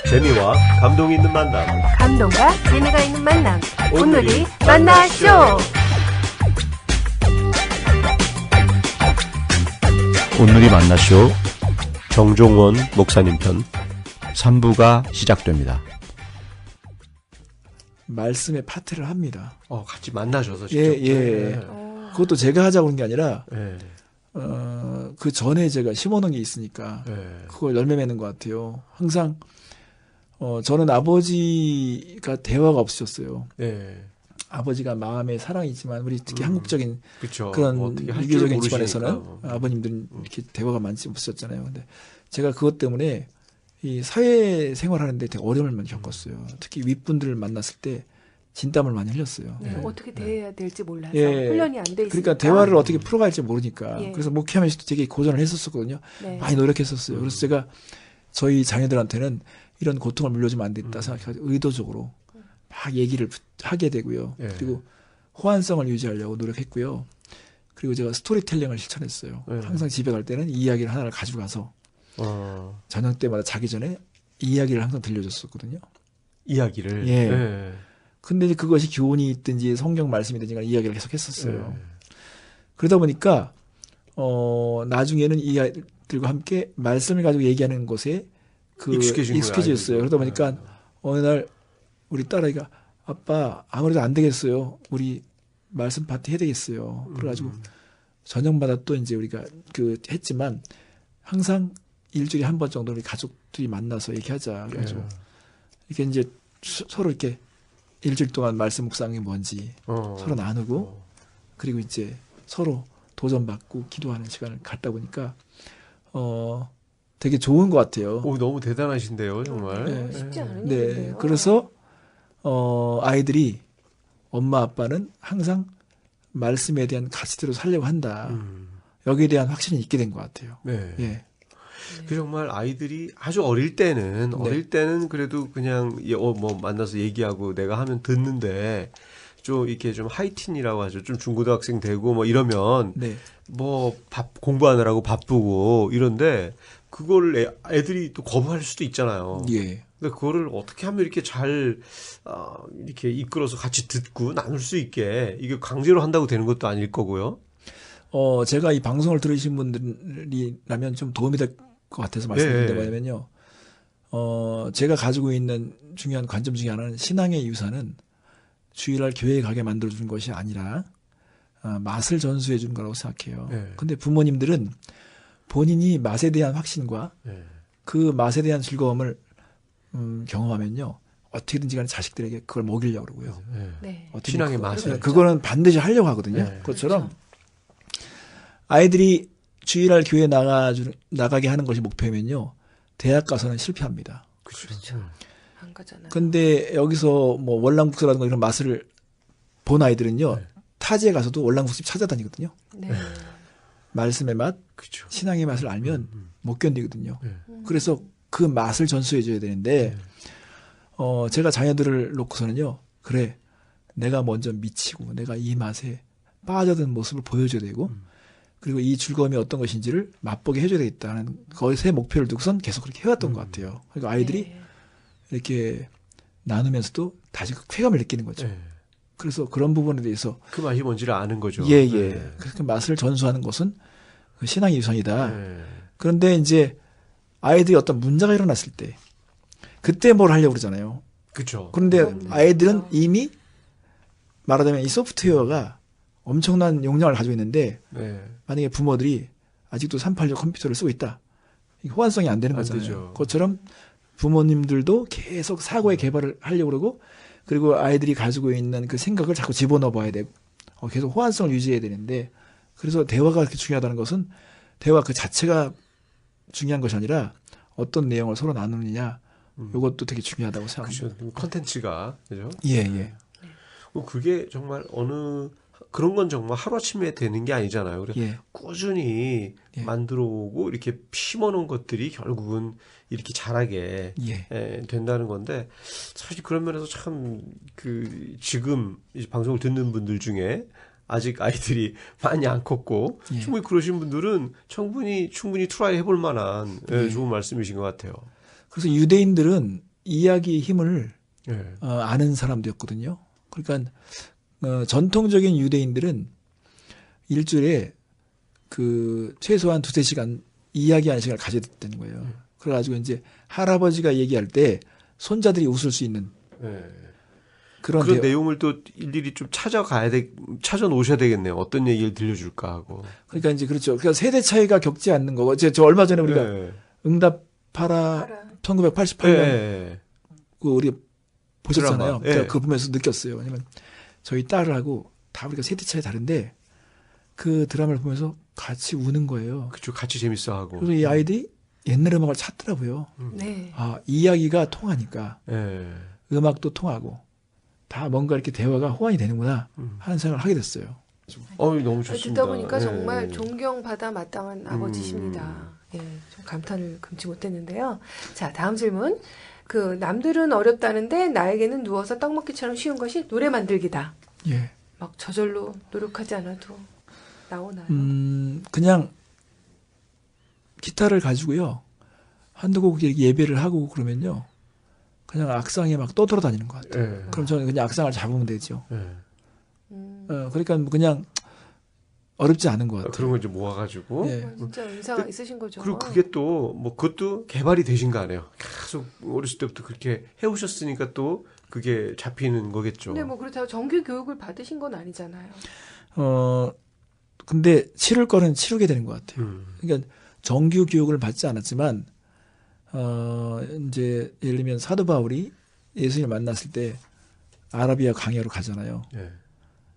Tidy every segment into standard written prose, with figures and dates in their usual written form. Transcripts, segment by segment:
재미와 감동이 있는 만남. 감동과 재미가 있는 만남. 오늘이 만나쇼. 오늘이 만나쇼. 정종원 목사님 편 3부가 시작됩니다. 말씀의 파트를 합니다. 같이 만나셔서 직접. 예. 그것도 제가 하자고 그런 게 아니라 예. 그 전에 제가 심어놓은 게 있으니까 그걸 열매 맺는 것 같아요. 항상 저는 아버지가 대화가 없으셨어요. 예. 아버지가 마음에 사랑이 있지만 우리 특히 한국적인 그쵸. 그런 뭐 어떻게 할 유교적인 줄 집안에서는 모르시니까. 아버님들은 이렇게 대화가 많지 없었잖아요. 근데 제가 그것 때문에 이 사회 생활하는데 되게 어려움을 많이 겪었어요. 특히 윗분들을 만났을 때 진땀을 많이 흘렸어요. 네, 어떻게 대해야 될지 몰라서 예. 훈련이 안 돼 있으니까. 그러니까 대화를 어떻게 풀어갈지 모르니까. 예. 그래서 목회하면서도 되게 고전을 했었거든요. 네. 많이 노력했었어요. 그래서 제가 저희 자녀들한테는 이런 고통을 물려주면 안 됐다 생각해서 의도적으로 막 얘기를 하게 되고요. 예. 그리고 호환성을 유지하려고 노력했고요. 그리고 제가 스토리텔링을 실천했어요. 예. 항상 집에 갈 때는 이 이야기를 하나를 가지고 가서 저녁 때마다 자기 전에 이 이야기를 항상 들려줬었거든요. 이야기를. 예. 근데 이제 그것이 교훈이 있든지 성경 말씀이든지 간에 이야기를 계속 했었어요. 그러다 보니까 나중에는 이 아이들과 함께 말씀을 가지고 얘기하는 것에 익숙해졌어요. 그러다 보니까 어느 날 우리 딸아이가 아빠 아무래도 안 되겠어요. 우리 말씀 파티 해야 되겠어요. 그래가지고 저녁마다 또 이제 우리가 했지만 항상 일주일에 한 번 정도 우리 가족들이 만나서 얘기하자. 그래가지고 이렇게 이제 서로 이렇게 일주일 동안 말씀 묵상한 게 뭔지 서로 나누고 그리고 이제 서로 도전받고 기도하는 시간을 갖다 보니까 되게 좋은 것 같아요. 오, 너무 대단하신데요, 정말. 네. 쉽지 않은 네. 일인데요. 그래서 아이들이 엄마 아빠는 항상 말씀에 대한 가치대로 살려고 한다. 여기에 대한 확신이 있게 된 것 같아요. 네. 예. 그 정말 아이들이 아주 어릴 때는 그래도 그냥 뭐 만나서 얘기하고 내가 하면 듣는데 좀 이렇게 좀 하이틴이라고 하죠. 좀 중고등학생 되고 뭐 이러면 뭐 공부하느라고 바쁘고 이런데 그걸 애들이 또 거부할 수도 있잖아요. 예. 근데 그거를 어떻게 하면 이렇게 잘 이렇게 이끌어서 같이 듣고 나눌 수 있게 이게 강제로 한다고 되는 것도 아닐 거고요. 제가 이 방송을 들으신 분들이라면 좀 도움이 될 것 같아서 말씀드린다 뭐냐면요. 제가 가지고 있는 중요한 관점 중에 하나는 신앙의 유산은 주일날 교회에 가게 만들어주는 것이 아니라 맛을 전수해 주는 거라고 생각해요. 근데 부모님들은 본인이 맛에 대한 확신과 그 맛에 대한 즐거움을 경험하면요. 어떻게든지 간에 자식들에게 그걸 먹이려고 그러고요. 신앙의 맛을. 그거는 반드시 하려고 하거든요. 그것처럼 아이들이 주일날 교회에 나가게 하는 것이 목표면요. 대학 가서는 실패합니다. 그렇죠. 안 가잖아요. 근데 여기서 뭐 월남국수라든가 이런 맛을 본 아이들은요. 타지에 가서도 월남국수 찾아다니거든요. 네. 말씀의 맛, 신앙의 맛을 알면 못 견디거든요. 그래서 그 맛을 전수해 줘야 되는데 제가 자녀들을 놓고서는요. 그래. 내가 먼저 미치고 내가 이 맛에 빠져든 모습을 보여줘야 되고 그리고 이 즐거움이 어떤 것인지를 맛보게 해줘야 되겠다는 것의 목표를 두고선 계속 그렇게 해왔던 것 같아요. 그러니까 아이들이 이렇게 나누면서도 다시 그 쾌감을 느끼는 거죠. 그래서 그런 부분에 대해서 그 맛이 뭔지를 아는 거죠. 그래서 그 맛을 전수하는 것은 그 신앙의 유산이다. 그런데 이제 아이들이 어떤 문제가 일어났을 때 그때 뭘 하려고 그러잖아요. 그렇죠. 그런데 아이들은 이미 말하자면 이 소프트웨어가 엄청난 용량을 가지고 있는데 만약에 부모들이 아직도 386 컴퓨터를 쓰고 있다. 호환성이 안 되는 거잖아요. 되죠. 그것처럼 부모님들도 계속 사고의 개발을 하려고 그러고 그리고 아이들이 가지고 있는 그 생각을 자꾸 집어넣어 봐야 되고 계속 호환성을 유지해야 되는데 그래서 대화가 그렇게 중요하다는 것은 대화 그 자체가 중요한 것이 아니라 어떤 내용을 서로 나누느냐 이것도 되게 중요하다고 생각합니다. 그렇죠. 컨텐츠가 그죠? 예. 그게 정말 그런 건 정말 하루아침에 되는 게 아니잖아요. 그래서 꾸준히 만들어 오고 이렇게 심어놓은 것들이 결국은 이렇게 자라게 된다는 건데 사실 그런 면에서 참 지금 이제 방송을 듣는 분들 중에 아직 아이들이 많이 안 컸고 충분히 그러신 분들은 충분히 트라이 해볼 만한 좋은 말씀이신 것 같아요. 그래서 유대인들은 이야기의 힘을 네. 아는 사람들이었거든요. 그러니까 전통적인 유대인들은 일주일에 그 최소한 2-3시간 이야기하는 시간을 가져야 됐다는 거예요. 그래가지고 이제 할아버지가 얘기할 때 손자들이 웃을 수 있는 네. 그런 내용을 또 일일이 좀 찾아 놓으셔야 되겠네요. 어떤 얘기를 들려줄까 하고. 그러니까 이제 그렇죠. 그러니까 세대 차이가 겪지 않는 거고. 저 얼마 전에 우리가 네. 응답하라 1988년 네. 그 우리 보셨잖아요. 드라마. 제가 그거 보면서 느꼈어요. 왜냐면 저희 딸하고 다 우리가 세대 차이 다른데 그 드라마를 보면서 같이 우는 거예요. 그쵸. 같이 재밌어하고. 그래서 이 아이들이 옛날 음악을 찾더라고요. 네. 아, 이야기가 통하니까 네. 음악도 통하고 다 뭔가 이렇게 대화가 호환이 되는구나 하는 생각을 하게 됐어요. 너무 좋습니다. 듣다 보니까 네. 정말 존경받아 마땅한 아버지십니다. 예, 좀 감탄을 금치 못했는데요. 자, 다음 질문. 그 남들은 어렵다는데 나에게는 누워서 떡 먹기처럼 쉬운 것이 노래 만들기다. 예. 막 저절로 노력하지 않아도 나오나요? 그냥 기타를 가지고요. 한두 곡 이렇게 예배를 하고 그러면요. 그냥 악상에 막 떠돌아다니는 것 같아요. 네. 그럼 저는 그냥 악상을 잡으면 되죠. 네. 그러니까 그냥 어렵지 않은 것 같아요. 그런 걸 이제 모아가지고. 예. 진짜 은사가 있으신 거죠. 그리고 그게 또, 그것도 개발이 되신 거 아니에요. 계속 어렸을 때부터 그렇게 해오셨으니까 또 그게 잡히는 거겠죠. 근데 뭐 그렇다고 정규 교육을 받으신 건 아니잖아요. 근데 치를 거는 치르게 되는 것 같아요. 음. 그러니까 정규 교육을 받지 않았지만, 이제 예를 들면 사도 바울이 예수님을 만났을 때 아라비아 강야로 가잖아요. 네.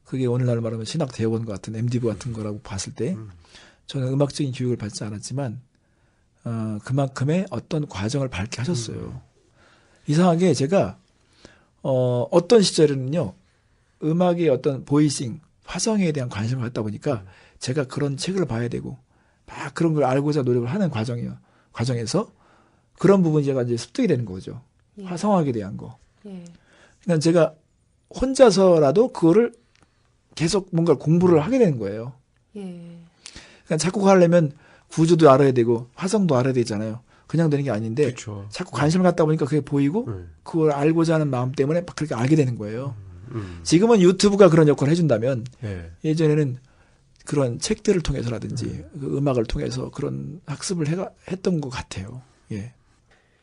그게 오늘날 말하면 신학 대학원 같은 MD부 같은 거라고 봤을 때 저는 음악적인 교육을 받지 않았지만 그만큼의 어떤 과정을 밟게 하셨어요. 이상하게 제가 어떤 시절에는요. 음악의 어떤 보이싱, 화성에 대한 관심을 갖다 보니까 제가 그런 책을 봐야 되고 막 그런 걸 알고자 노력을 하는 과정에서 그런 부분이 제가 이제 습득이 되는 거죠. 예. 화성학에 대한 거. 예. 그러니까 제가 혼자서라도 그거를 계속 뭔가 공부를 하게 되는 거예요. 예. 그러니까 작곡하려면 구조도 알아야 되고 화성도 알아야 되잖아요. 그냥 되는 게 아닌데 그쵸. 자꾸 관심을 갖다 보니까 그게 보이고 그걸 알고자 하는 마음 때문에 막 그렇게 알게 되는 거예요. 지금은 유튜브가 그런 역할을 해준다면 네. 예전에는 그런 책들을 통해서라든지 그 음악을 통해서 그런 학습을 했던 것 같아요. 예.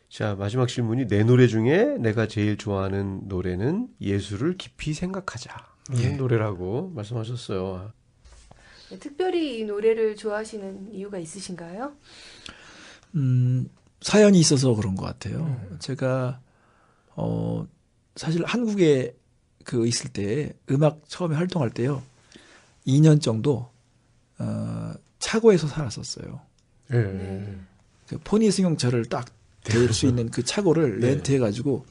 자, 마지막 질문이 내 노래 중에 내가 제일 좋아하는 노래는 예수를 깊이 생각하자. 이 노래라고 말씀하셨어요. 네, 특별히 이 노래를 좋아하시는 이유가 있으신가요? 사연이 있어서 그런 것 같아요. 제가 사실 한국에 그 있을 때 음악 처음에 활동할 때요. 2년 정도 차고에서 살았었어요. 네. 그 포니 승용차를 딱 댈 수 있는 그 차고를 네. 렌트해가지고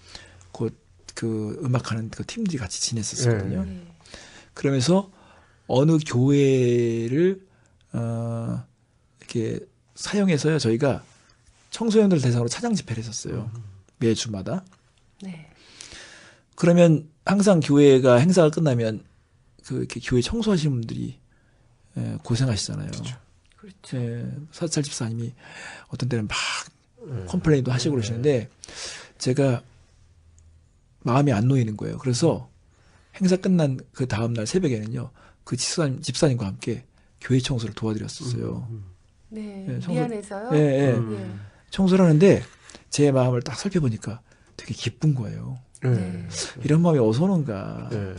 그 음악하는 그 팀들이 같이 지냈었거든요. 네. 그러면서 어느 교회를 이렇게 사용해서요. 저희가 청소년들 대상으로 차장 집회를 했었어요. 매주마다. 네. 그러면 항상 교회가 행사가 끝나면 그 이렇게 교회 청소하시는 분들이 고생하시잖아요. 그렇죠. 사찰 집사님이 어떤 때는 막 컴플레인도 하시고 그러시는데 제가 마음이 안 놓이는 거예요. 그래서 행사 끝난 그 다음날 새벽에는요. 그 집사님과 함께 교회 청소를 도와드렸었어요. 네. 청소- 미안해서요. 예, 예. 예. 청소를 하는데 제 마음을 딱 살펴보니까 되게 기쁜 거예요. 네. 이런 마음이 어디서 오는가. 네.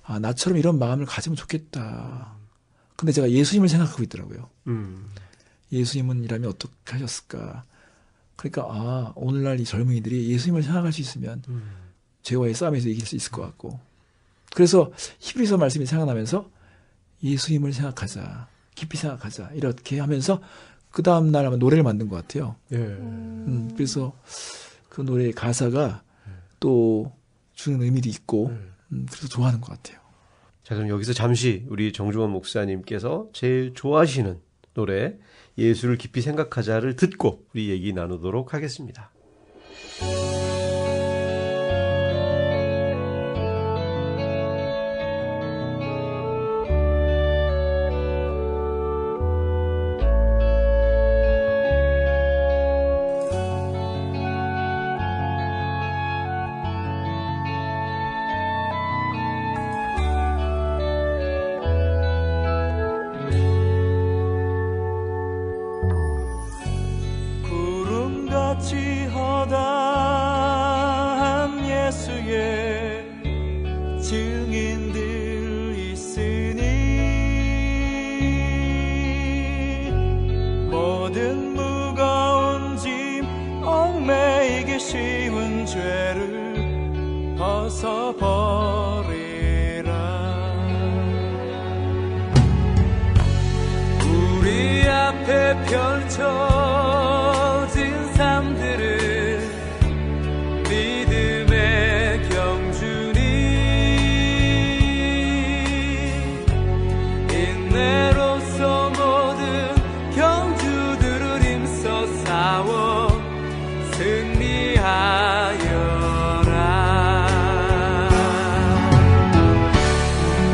아, 나처럼 이런 마음을 가지면 좋겠다. 근데 제가 예수님을 생각하고 있더라고요. 예수님은이라면 어떻게 하셨을까. 그러니까 오늘날 이 젊은이들이 예수님을 생각할 수 있으면 죄와의 싸움에서 이길 수 있을 것 같고. 그래서 히브리서 말씀이 생각나면서 예수님을 생각하자. 깊이 생각하자. 이렇게 하면서 그 다음날 아마 노래를 만든 것 같아요. 그래서 그 노래의 가사가 또 주는 의미도 있고 그래서 좋아하는 것 같아요. 자, 그럼 여기서 잠시 우리 정중원 목사님께서 제일 좋아하시는 노래 예수를 깊이 생각하자를 듣고 우리 얘기 나누도록 하겠습니다. 같이 허다한 예수의 증인들 있으니 모든 무거운 짐 얽매이기 쉬운 죄를 벗어버리라. 우리 앞에 펼쳐진 삶들을 믿음의 경주니 인내로서 모든 경주들을 힘써 싸워 승리하여라.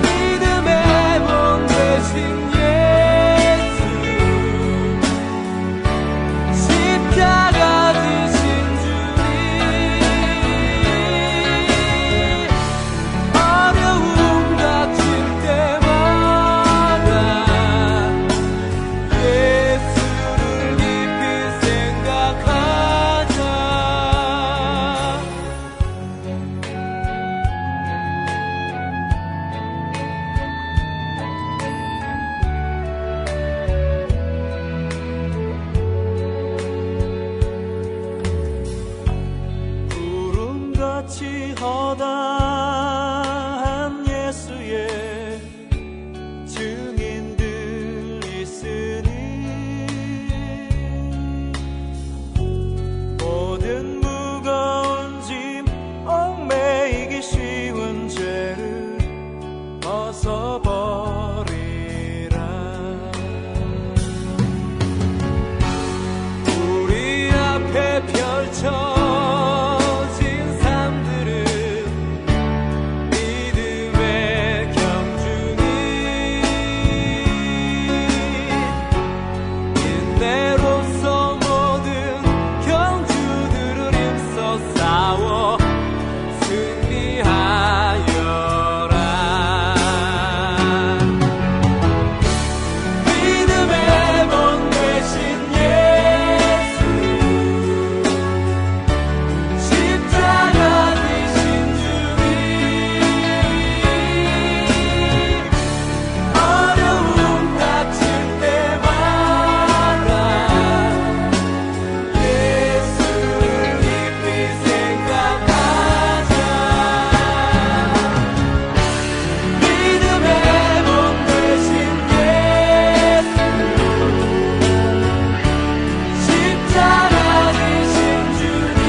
믿음의 몸 되신 십자가 지신 주님, 어려움 닥칠 때마다 예수를 깊이 생각하자. 구름같이 허다한 예수의 증인들 있으니 모든 무거운 짐 얽매이기 쉬운 죄를 벗어버리라. 우리 앞에 펼쳐진 삶들을 믿음의 경주니 인내로서 모든 경주들을 힘써 싸워 승리하여라. 믿음의 몸 되신 예수, 십자가 지신 주님, 어려움 닥칠 때마다 예수를 깊이 생각하자. 믿음의 몸 되신 예수, 십자가 지신 주님,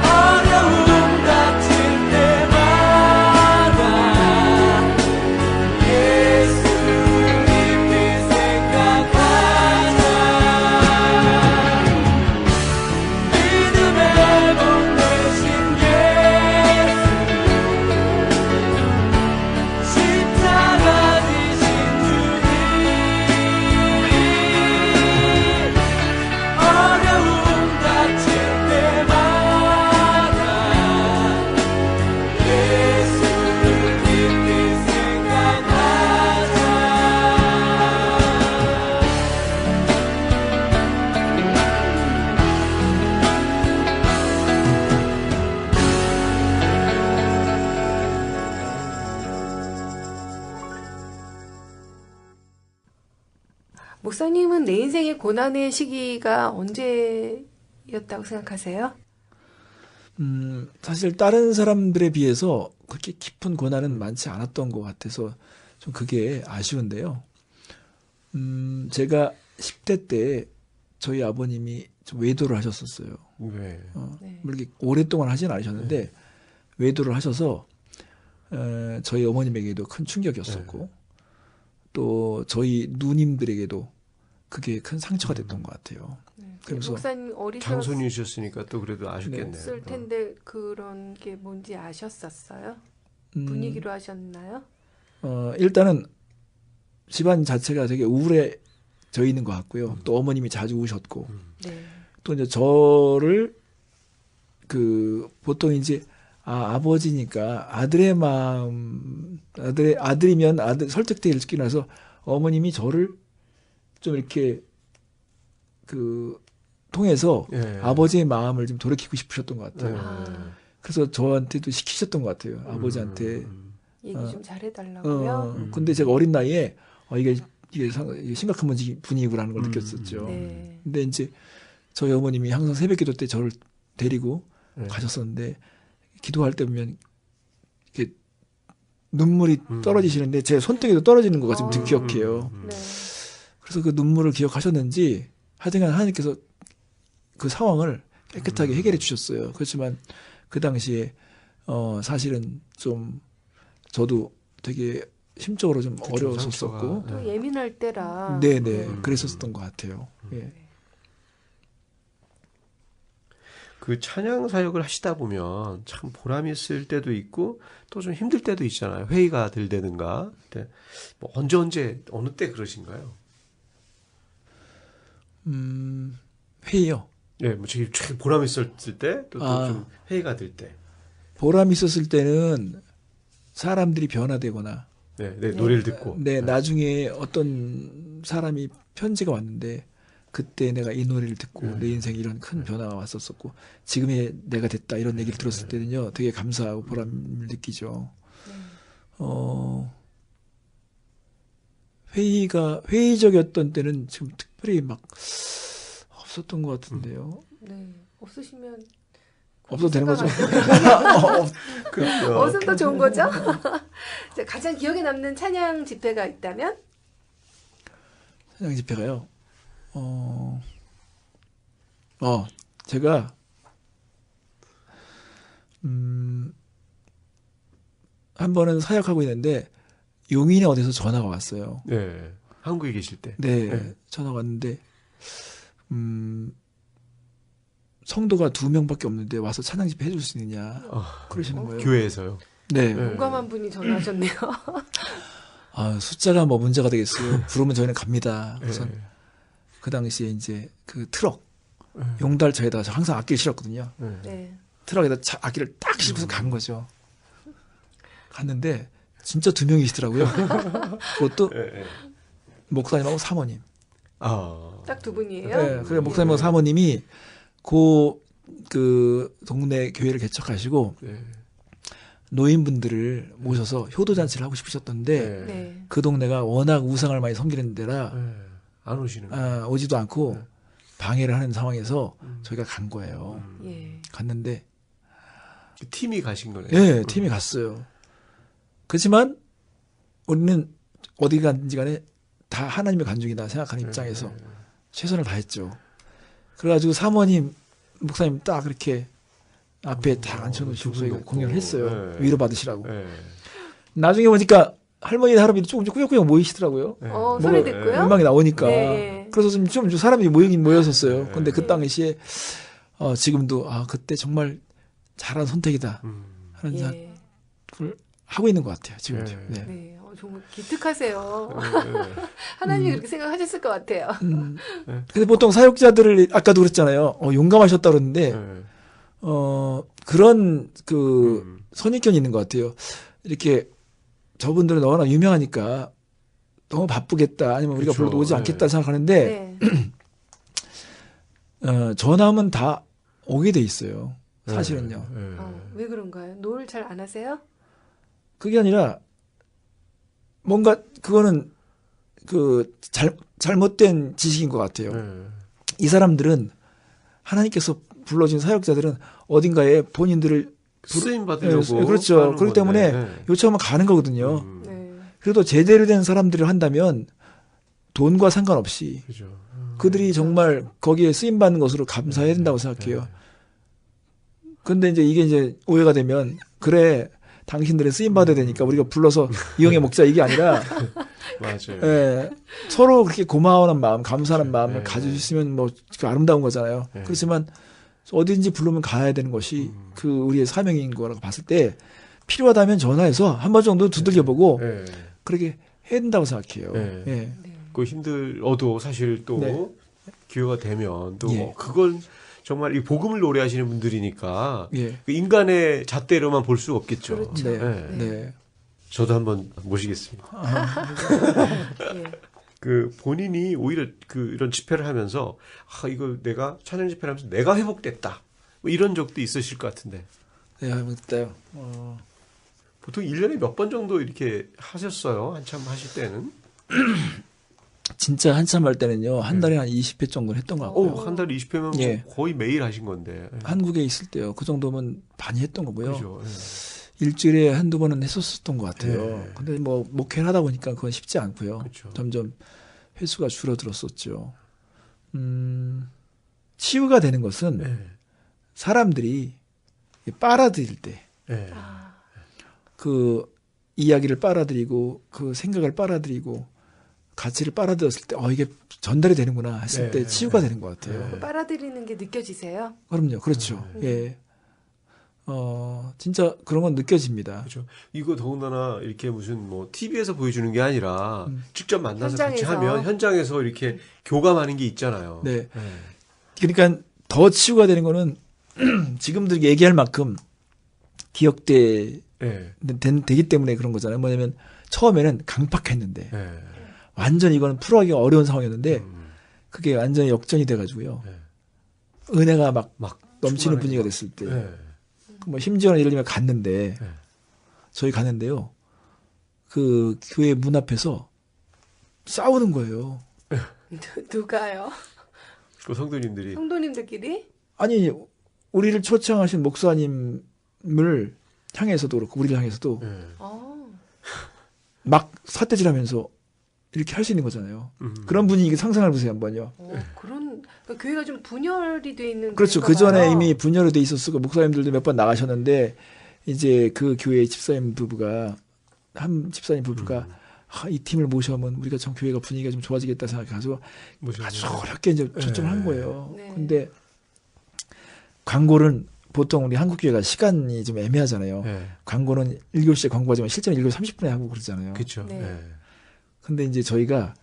어려움 닥칠 때마다 예수를 깊이 생각하자. 믿음의 몸 되신 예수, 십자가 지신 주님, 어려움 닥칠 때마다 예수를 깊이 생각하자. 목사님은 내 인생의 고난의 시기가 언제였다고 생각하세요? 사실 다른 사람들에 비해서 그렇게 깊은 고난은 많지 않았던 것 같아서 좀 그게 아쉬운데요. 제가 10대 때 저희 아버님이 좀 외도를 하셨었어요. 네. 네. 이렇게 오랫동안 하진 않으셨는데 외도를 하셔서 저희 어머님에게도 큰 충격이었었고 또 저희 누님들에게도 그게 큰 상처가 됐던 것 같아요. 네. 그래서 목사님 장손이셨으니까 또 그래도 아셨겠네요. 어렸을 텐데 그런 게 뭔지 아셨었어요? 분위기로 하셨나요? 일단은 집안 자체가 되게 우울해져 있는 것 같고요. 또 어머님이 자주 우셨고 네. 또 이제 저를 보통 이제 아버지니까 아들의 마음, 아들이면 아들 설득되길 나서 어머님이 저를 좀 이렇게 그 통해서 예. 아버지의 마음을 좀 돌이키고 싶으셨던 것 같아요. 예. 아. 그래서 저한테도 시키셨던 것 같아요. 아버지한테. 얘기 좀 잘해달라고요. 근데 제가 어린 나이에 이게 심각한 분위기구라는 걸 느꼈었죠. 네. 근데 이제 저희 어머님이 항상 새벽기도 때 저를 데리고 네. 가셨었는데 기도할 때 보면 이렇게 눈물이 떨어지시는데 제 손등에도 떨어지는 것 같으면 기억해요. 네. 그래서 그 눈물을 기억하셨는지 하여튼간 하나님께서 그 상황을 깨끗하게 해결해 주셨어요. 그렇지만 그 당시에 사실은 좀 저도 되게 심적으로 좀 그쵸, 어려웠었고 상처가. 또 예민할 때라. 네네 그랬었던 것 같아요. 예. 그 찬양 사역을 하시다 보면 참 보람이 있을 때도 있고 또 좀 힘들 때도 있잖아요. 회의가 들대든가. 근데 뭐 언제 어느 때 그러신가요? 회의요. 예, 뭐 제일 보람 있을 때 또 좀 회의가 들 때. 보람이 있었을 때는 사람들이 변화되거나 네, 노래를 듣고. 나중에 어떤 사람이 편지가 왔는데 그때 내가 이 노래를 듣고 내 인생에 이런 큰 변화가 왔었었고 지금의 내가 됐다 이런 얘기를 들었을 때는요 되게 감사하고 보람을 느끼죠. 회의적이었던 때는 지금 특별히 막 없었던 것 같은데요. 네. 없으시면 없어도 되는 거죠. 그렇죠. 없으면 더 좋은 거죠. 자, 가장 기억에 남는 찬양 집회가 있다면? 찬양 집회가요. 제가 한 번은 사역하고 있는데 용인에 어디서 전화가 왔어요. 네, 한국에 계실 때. 네, 전화가 왔는데 성도가 2명밖에 없는데 와서 찬양 집회 해줄 수 있느냐 그러시는 거예요. 교회에서요. 네. 용감한 분이 전화하셨네요. 숫자가 뭐 문제가 되겠어요. 부르면 저희는 갑니다. 그래서 그 당시에 이제 그 트럭 용달차에다가 저 항상 악기를 실었거든요. 네. 트럭에다 악기를 딱 싣고서 간 거죠. 갔는데 진짜 2명이시더라고요. 그것도 목사님하고 사모님. 딱 2분이에요? 네, 그래 목사님하고 사모님이 그 동네 교회를 개척하시고 노인분들을 모셔서 효도잔치를 하고 싶으셨던데 네. 그 동네가 워낙 우상을 많이 섬기는 데라 안 오시는 거예요. 오지도 않고 방해를 하는 상황에서 저희가 간 거예요. 예. 갔는데 팀이 가신 거네요. 예, 팀이 갔어요. 그렇지만 우리는 어디 간지 간에 다 하나님의 간증이다 생각하는 입장에서 최선을 다했죠. 그래가지고 사모님, 목사님 딱 그렇게 앞에 딱 앉혀놓으시고 저희가 공연을 했어요. 위로받으시라고. 나중에 보니까 할머니, 할아버지 조금 꾸역꾸역 모이시더라고요. 소리 듣고요? 음악이 나오니까. 네. 그래서 좀 사람이 모이긴 모였었어요. 근데 그 당시에 지금도 그때 정말 잘한 선택이다 하는 생각을 하고 있는 것 같아요. 지금도. 네. 네. 정말 기특하세요. 하나님이 그렇게 생각하셨을 것 같아요. 근데 보통 사역자들을 아까도 그랬잖아요. 용감하셨다 그러는데 그런 그 선입견이 있는 것 같아요. 이렇게 저분들은 너무나 유명하니까 너무 바쁘겠다. 아니면 우리가 불러도 오지 않겠다 생각하는데 전함은 다 오게 돼 있어요. 사실은요. 왜 그런가요? 노를 잘 안 하세요? 그게 아니라 뭔가 그거는 그 잘못된 지식인 것 같아요. 이 사람들은 하나님께서 불러준 사역자들은 어딘가에 본인들을 쓰임 받으려고 그렇죠. 그렇기 때문에 요청하면 가는 거거든요. 그래도 제대로 된 사람들을 한다면 돈과 상관없이 그들이 정말 거기에 쓰임 받는 것으로 감사해야 된다고 생각해요. 근데 이제 이게 오해가 되면 그래 당신들은 쓰임 받아야 되니까 우리가 불러서 이용해 먹자 이게 아니라 맞아요. 서로 그렇게 고마워하는 마음, 감사하는 마음을 가져주시면 뭐 아름다운 거잖아요. 그렇지만 어딘지 부르면 가야 되는 것이 그 우리의 사명인 거라고 봤을 때 필요하다면 전화해서 한 번 정도 두들겨보고 그렇게 해야 된다고 생각해요. 그 힘들어도 사실 또 기회가 되면 또 그건 정말 이 복음을 노래하시는 분들이니까 그 인간의 잣대로만 볼 수 없겠죠. 그렇죠. 네. 저도 한번 모시겠습니다. 그 본인이 오히려 그 이런 집회를 하면서 이거 내가 찬양 집회를 하면서 내가 회복됐다. 뭐 이런 적도 있으실 것 같은데. 네, 됐다요. 보통 1년에 몇 번 정도 이렇게 하셨어요? 한참 하실 때는? 진짜 한참 할 때는요. 한 달에 한 20회 정도는 했던 것 같고요. 한 달에 20회면 예. 거의 매일 하신 건데. 한국에 있을 때요. 그 정도면 많이 했던 거고요. 그죠. 일주일에 한두 번은 했었던 것 같아요. 예. 근데 뭐 목회를 하다 보니까 그건 쉽지 않고요. 그렇죠. 점점 횟수가 줄어들었었죠. 치유가 되는 것은 예. 사람들이 빨아들일 때, 예. 그 이야기를 빨아들이고 그 생각을 빨아들이고 가치를 빨아들였을 때 이게 전달이 되는구나 했을 때 치유가 되는 것 같아요. 빨아들이는 게 느껴지세요? 그럼요. 그렇죠. 예. 진짜 그런 건 느껴집니다. 그렇죠. 이거 더군다나 이렇게 무슨 뭐 TV에서 보여주는 게 아니라 직접 만나서 같이 현장에서. 하면 현장에서 이렇게 교감하는 게 있잖아요. 네. 예. 그러니까 더 치유가 되는 거는 지금도 얘기할 만큼 기억되기 때문에 그런 거잖아요. 뭐냐면 처음에는 강팍했는데 예. 완전 이거는 풀어가기가 어려운 상황이었는데 그게 완전히 역전이 돼가지고요. 은혜가 막 넘치는 분위기가 됐을 때. 예. 뭐 심지어는 예를 들면 갔는데 저희 갔는데요. 그 교회 문 앞에서 싸우는 거예요. 누가요? 그 성도님들이 성도님들끼리? 아니 우리를 초청하신 목사님을 향해서도 그렇고 우리를 향해서도 예. 막 사태질하면서 이렇게 할 수 있는 거잖아요. 그런 분위기 상상해 보세요 한번요. 그런 그러니까 교회가 좀 분열이 돼 있는. 그렇죠. 그 전에 이미 분열이 돼 있었고 목사님들도 몇 번 나가셨는데 이제 그 교회 집사님 부부가 한 집사님 부부가 이 팀을 모셔오면 우리가 전 교회가 분위기가 좀 좋아지겠다 생각해가지고 아주 어렵게 이제 초청을 한 거예요. 네. 근데 광고는 보통 우리 한국 교회가 시간이 좀 애매하잖아요. 예. 광고는 7시에 광고하지만 실제로 7시 30분에 하고 그러잖아요. 그렇죠. 네. 예. 근데 이제 저희가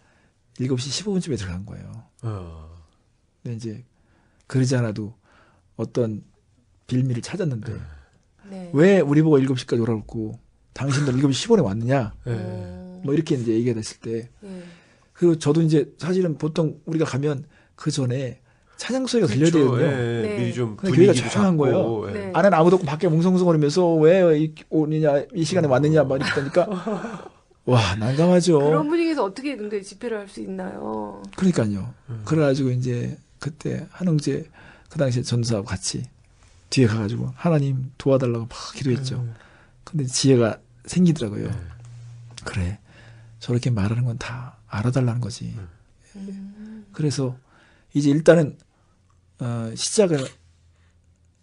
7시 15분쯤에 들어간 거예요. 근데 이제 그러지 않아도 어떤 빌미를 찾았는데 네. 왜 우리 보고 7시까지 오라고 그러고 당신들 7시 10분에 왔느냐 예. 뭐 이렇게 이제 얘기가 됐을 때 예. 그리고 저도 이제 사실은 보통 우리가 가면 그 전에 찬양 소리가 들려야 그렇죠. 되거든요. 예. 네. 미리 좀 근데 교회가 분위기도 조용한 잡고, 거예요. 예. 네. 안에는 아무도 없고 밖에 뭉성뭉성거리면서 왜 오느냐 이 시간에 왔느냐 막 이러니까 와 난감하죠. 그런 분위기에서 어떻게 근데 집회를 할 수 있나요? 그러니까요. 그래가지고 이제 그때 한웅재 그 당시에 전사하고 같이 뒤에 가가지고 하나님 도와달라고 막 기도했죠. 근데 지혜가 생기더라고요. 그래 저렇게 말하는 건 다 알아달라는 거지. 그래서 이제 일단은 시작을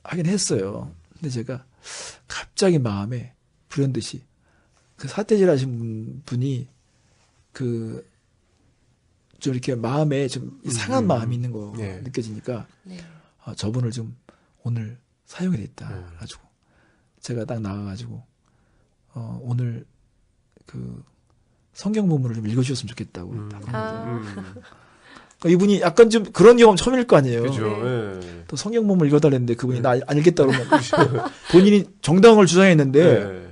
하긴 했어요. 근데 제가 갑자기 마음에 불현듯이 그 사태질 하신 분이 그 좀 이렇게 마음에 좀 상한 마음이 있는 거 네. 느껴지니까 네. 저분을 좀 오늘 사용해야겠다 가지고 제가 딱 나가가지고 오늘 그 성경 본문을 좀 읽어주셨으면 좋겠다고 딱 하는데 그러니까 이분이 약간 좀 그런 경험 처음일 거 아니에요. 그죠. 네. 예. 또 성경 본문 읽어달랬는데 그분이 나 안 읽겠다 그러면 본인이 정당을 주장했는데 예.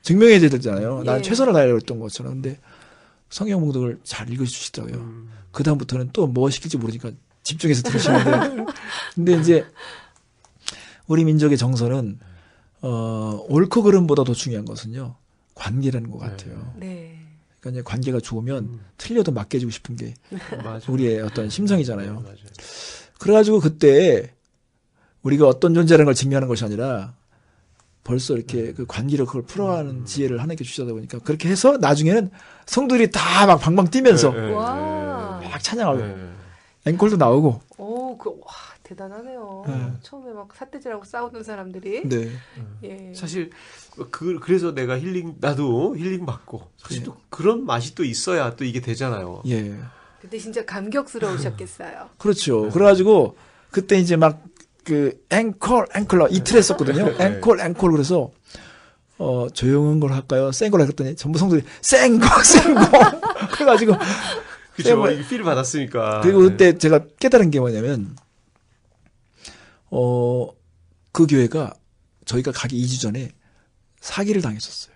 증명해야 되잖아요. 나는 예. 최선을 다하려고 했던 것처럼. 근데 성경 봉독을 잘 읽어주시더라고요. 그 다음부터는 또 뭐 시킬지 모르니까 집중해서 들으시는데. 근데 이제 우리 민족의 정서는 옳고 그름보다 더 중요한 것은요 관계라는 것 같아요. 네. 그러니까 이제 관계가 좋으면 틀려도 맡겨주고 싶은 게 맞아. 우리의 어떤 심성이잖아요. 맞아요. 그래가지고 그때 우리가 어떤 존재라는 걸 증명하는 것이 아니라 벌써 이렇게 그 관계로 그걸 풀어가는 지혜를 하나님께 주시다 보니까 그렇게 해서 나중에는 성도들이 다 막 방방 뛰면서 예, 예, 와. 막 찬양하고 예. 앵콜도 나오고. 와, 대단하네요. 네. 처음에 막 사태질하고 싸우던 사람들이. 네. 예. 사실 그래서 내가 나도 힐링 받고 사실 또 그런 맛이 또 있어야 또 이게 되잖아요. 예. 그때 진짜 감격스러우셨겠어요. 그렇죠. 그래가지고 그때 이제 막 그 앵콜 이틀 했었거든요. 앵콜 그래서 조용한 걸 할까요? 센 걸 했더니 전부 성도들이 센 거 그래가지고 그렇죠. 이게 필을 받았으니까. 그리고 그때 제가 깨달은 게 뭐냐면 그 교회가 저희가 가기 2주 전에 사기를 당했었어요.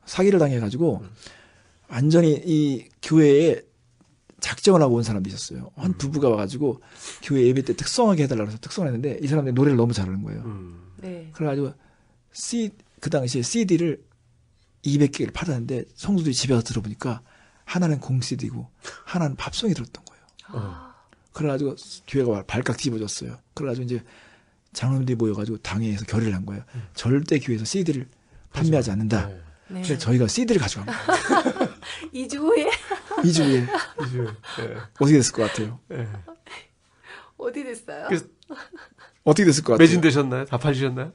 사기를 당해가지고 완전히 교회에 작정을 하고 온 사람도 있었어요. 한 부부가 와가지고 교회 예배 때 특성하게 해달라고 해서 특성을 했는데 이 사람들이 노래를 너무 잘하는 거예요. 네. 그래가지고 그 당시에 CD를 200개를 팔았는데 성도들이 집에 가서 들어보니까 하나는 공 CD고 하나는 팝송이 들었던 거예요. 그래가지고 교회가 발칵 뒤집어졌어요. 그래가지고 이제 장로님들이 모여가지고 당회에서 결의를 한 거예요. 절대 교회에서 CD를 판매하지 않는다. 네. 네. 그래서 저희가 CD를 가져간 거예요. 2주 후에 2주 후에 네. 어떻게 됐을 것 같아요? 네. 어디 됐어요? 그래서 어떻게 됐을 것 같아요? 매진되셨나요? 다 팔리셨나요?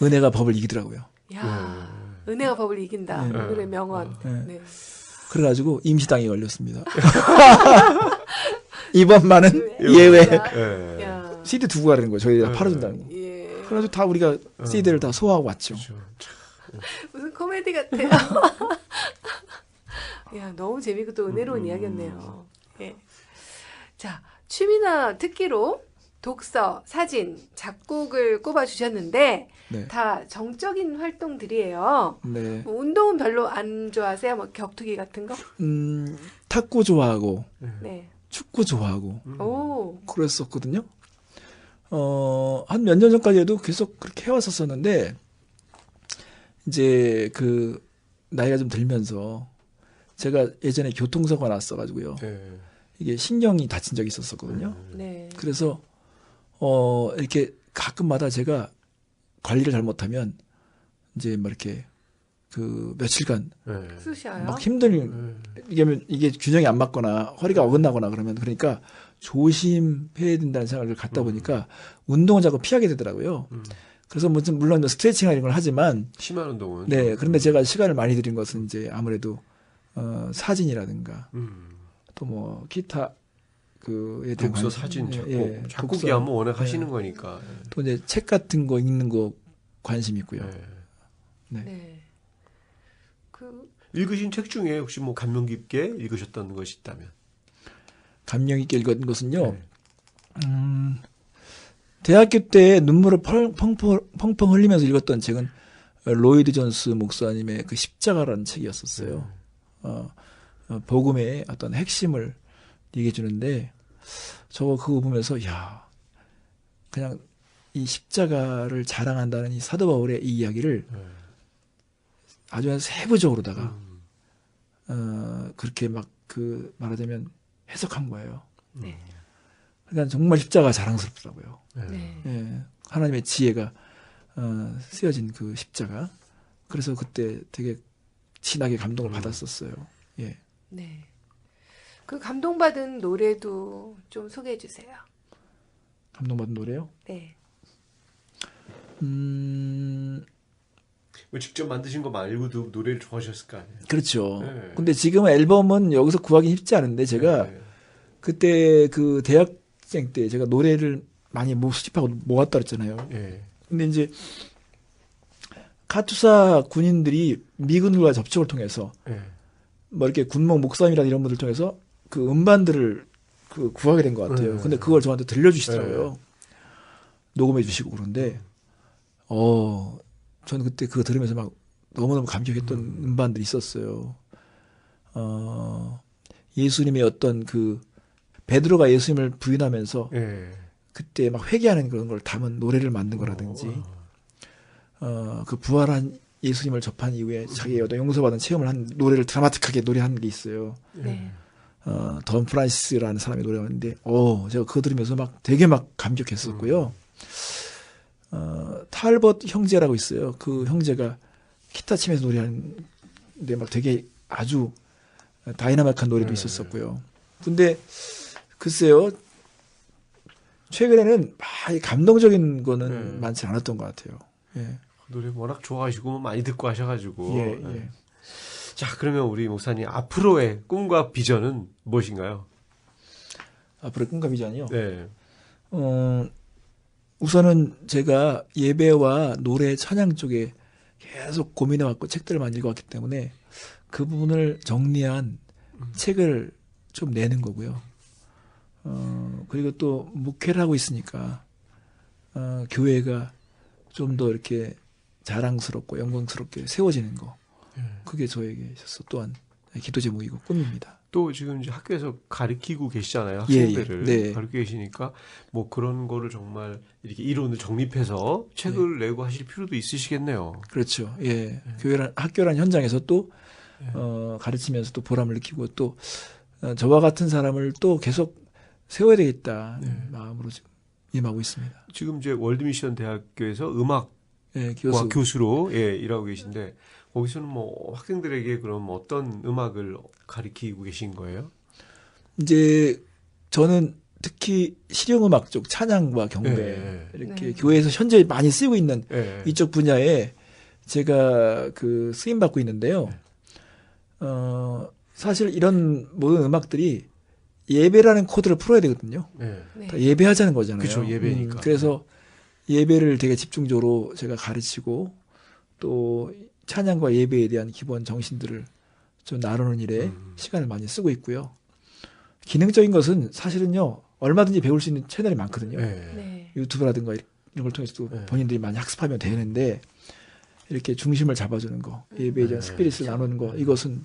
은혜가 법을 이기더라고요. 야, 은혜가 법을 이긴다. 네. 오늘의 명언. 네. 네. 그래가지고 임시당에 걸렸습니다. 이번만은 예외. 네. 야. CD 두고 가라는 거예요. 저희가 팔아준다는 거. 예. 그래가지고 다 우리가 CD를 다 소화하고 왔죠. 그렇죠. 무슨 코미디 같아요. 야, 너무 재미있고 또 은혜로운 이야기였네요. 예. 자, 취미나 특기로 독서, 사진, 작곡을 꼽아주셨는데, 네. 다 정적인 활동들이에요. 네. 뭐 운동은 별로 안 좋아하세요? 뭐 격투기 같은 거? 탁구 좋아하고 네. 축구 좋아하고 오. 그랬었거든요. 한 몇 년 전까지도 계속 그렇게 해왔었었는데 이제 그 나이가 좀 들면서 제가 예전에 교통사고가 났어가지고요. 네. 이게 신경이 다친 적이 있었었거든요. 네. 그래서 이렇게 가끔마다 제가 관리를 잘못하면 이제 막 이렇게 그 며칠간 네. 쑤셔요? 막 힘든 이게 균형이 안 맞거나 허리가 어긋나거나 그러면 그러니까 조심해야 된다는 생각을 갖다 보니까 운동을 자꾸 피하게 되더라고요. 그래서 물론 스트레칭이나 이런 걸 하지만 심한 운동은 네 그런데 제가 시간을 많이 들인 것은 이제 아무래도 사진이라든가 또 뭐 기타 그에 대한 독서, 관심, 사진, 작곡. 예, 작곡이 독서. 하면 워낙 네. 하시는 거니까. 또 이제 책 같은 거 읽는 거 관심 있고요. 네. 네. 그, 읽으신 책 중에 혹시 뭐 감명 깊게 읽으셨던 것이 있다면? 감명 있게 읽은 것은요. 네. 대학교 때 눈물을 펑펑 흘리면서 읽었던 책은 로이드 존스 목사님의 그 십자가라는 책이었었어요. 복음의 어떤 핵심을 얘기해 주는데 저거 그거 보면서 야 그냥 이 십자가를 자랑한다는 이 사도 바울의 이 이야기를 아주 세부적으로다가 그렇게 막 그 말하자면 해석한 거예요. 네. 그러니까 정말 십자가가 자랑스럽더라고요. 네. 예, 하나님의 지혜가 쓰여진 그 십자가. 그래서 그때 되게 진하게 감동을 받았었어요. 예. 네. 그 감동받은 노래도 좀 소개해 주세요. 감동받은 노래요? 네. 뭐 직접 만드신 거 말고도 노래를 좋아하셨을 거 아니에요? 그렇죠. 네. 근데 지금 앨범은 여기서 구하기 쉽지 않은데 제가 네. 그때 그 대학생 때 제가 노래를 많이 수집하고 모았다 그랬잖아요. 네. 근데 이제 카투사 군인들이 미군들과 접촉을 통해서 네. 뭐 이렇게 군목 목사님이나 이런 분들 통해서 그 음반들을 그 구하게 된 것 같아요. 근데 그걸 저한테 들려주시더라고요. 녹음해 주시고 그런데 저는 그때 그거 들으면서 막 너무너무 감격했던 음반들이 있었어요. 예수님의 어떤 그 베드로가 예수님을 부인하면서 네. 그때 막 회개하는 그런 걸 담은 노래를 만든 거라든지 그 부활한 예수님을 접한 이후에 자기의 어떤 용서받은 체험을 한 노래를 드라마틱하게 노래한 게 있어요. 네. 던 프란시스라는 사람이 노래하는데 제가 그거 들으면서 막 되게 막 감격했었고요. 탈벗 형제라고 있어요. 그 형제가 기타 치면서 노래하는데 막 되게 아주 다이나믹한 노래도 있었었고요. 근데 글쎄요. 최근에는 막 감동적인 거는 많지 않았던 것 같아요. 예. 노래 워낙 좋아하시고 많이 듣고 하셔가지고. 예, 네. 예. 자, 그러면 우리 목사님 앞으로의 꿈과 비전은 무엇인가요? 앞으로 꿈과 비전이요? 네. 우선은 제가 예배와 노래 찬양 쪽에 계속 고민해왔고 책들을 많이 읽어왔기 때문에 그 부분을 정리한 책을 좀 내는 거고요. 그리고 또 목회를 하고 있으니까 교회가 좀 더 이렇게 자랑스럽고 영광스럽게 세워지는 거. 그게 저에게 있어서 또한 기도 제목이고 꿈입니다. 또 지금 이제 학교에서 가르치고 계시잖아요. 예, 학생들을 네. 가르치고 계시니까 뭐 그런 거를 정말 이렇게 이론을 정립해서 책을 내고 하실 필요도 있으시겠네요. 그렇죠. 예. 학교란 현장에서 또 가르치면서 또 보람을 느끼고 또 저와 같은 사람을 또 계속 세워야 되겠다 마음으로 지금 임하고 있습니다. 지금 이제 월드미션 대학교에서 음악 예, 교수로 일하고 계신데 거기서는 뭐 학생들에게 그럼 어떤 음악을 가르치고 계신 거예요? 이제 저는 특히 실용음악 쪽 찬양과 경배 이렇게 교회에서 현재 많이 쓰고 있는 이쪽 분야에 제가 그 쓰임 받고 있는데요. 사실 이런 모든 음악들이 예배라는 코드를 풀어야 되거든요. 다 예배하자는 거잖아요. 그렇죠, 예배니까. 그래서 예배를 되게 집중적으로 제가 가르치고 또 찬양과 예배에 대한 기본 정신들을 좀 나누는 일에 시간을 많이 쓰고 있고요. 기능적인 것은 사실은요, 얼마든지 배울 수 있는 채널이 많거든요. 유튜브라든가 이런 걸 통해서도 본인들이 많이 학습하면 되는데, 이렇게 중심을 잡아주는 거, 예배에 대한 스피릿을 나누는 거, 이것은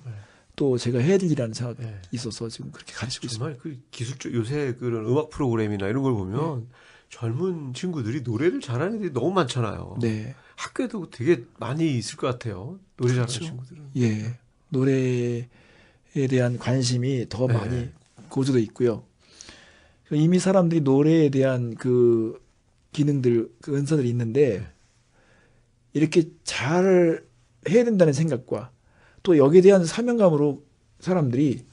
또 제가 해야 될 일이라는 생각이 있어서 지금 그렇게 가르치고 정말 있습니다. 그 기술적 요새 그런 음악 프로그램이나 이런 걸 보면 젊은 친구들이 노래를 잘하는 애들이 너무 많잖아요. 네. 학교에도 되게 많이 있을 것 같아요. 노래 잘하는 그렇죠. 친구들은. 예. 노래에 대한 관심이 더 많이 고조돼 있고요. 이미 사람들이 노래에 대한 그 기능들, 그 은사들이 있는데, 이렇게 잘 해야 된다는 생각과 또 여기에 대한 사명감으로 사람들이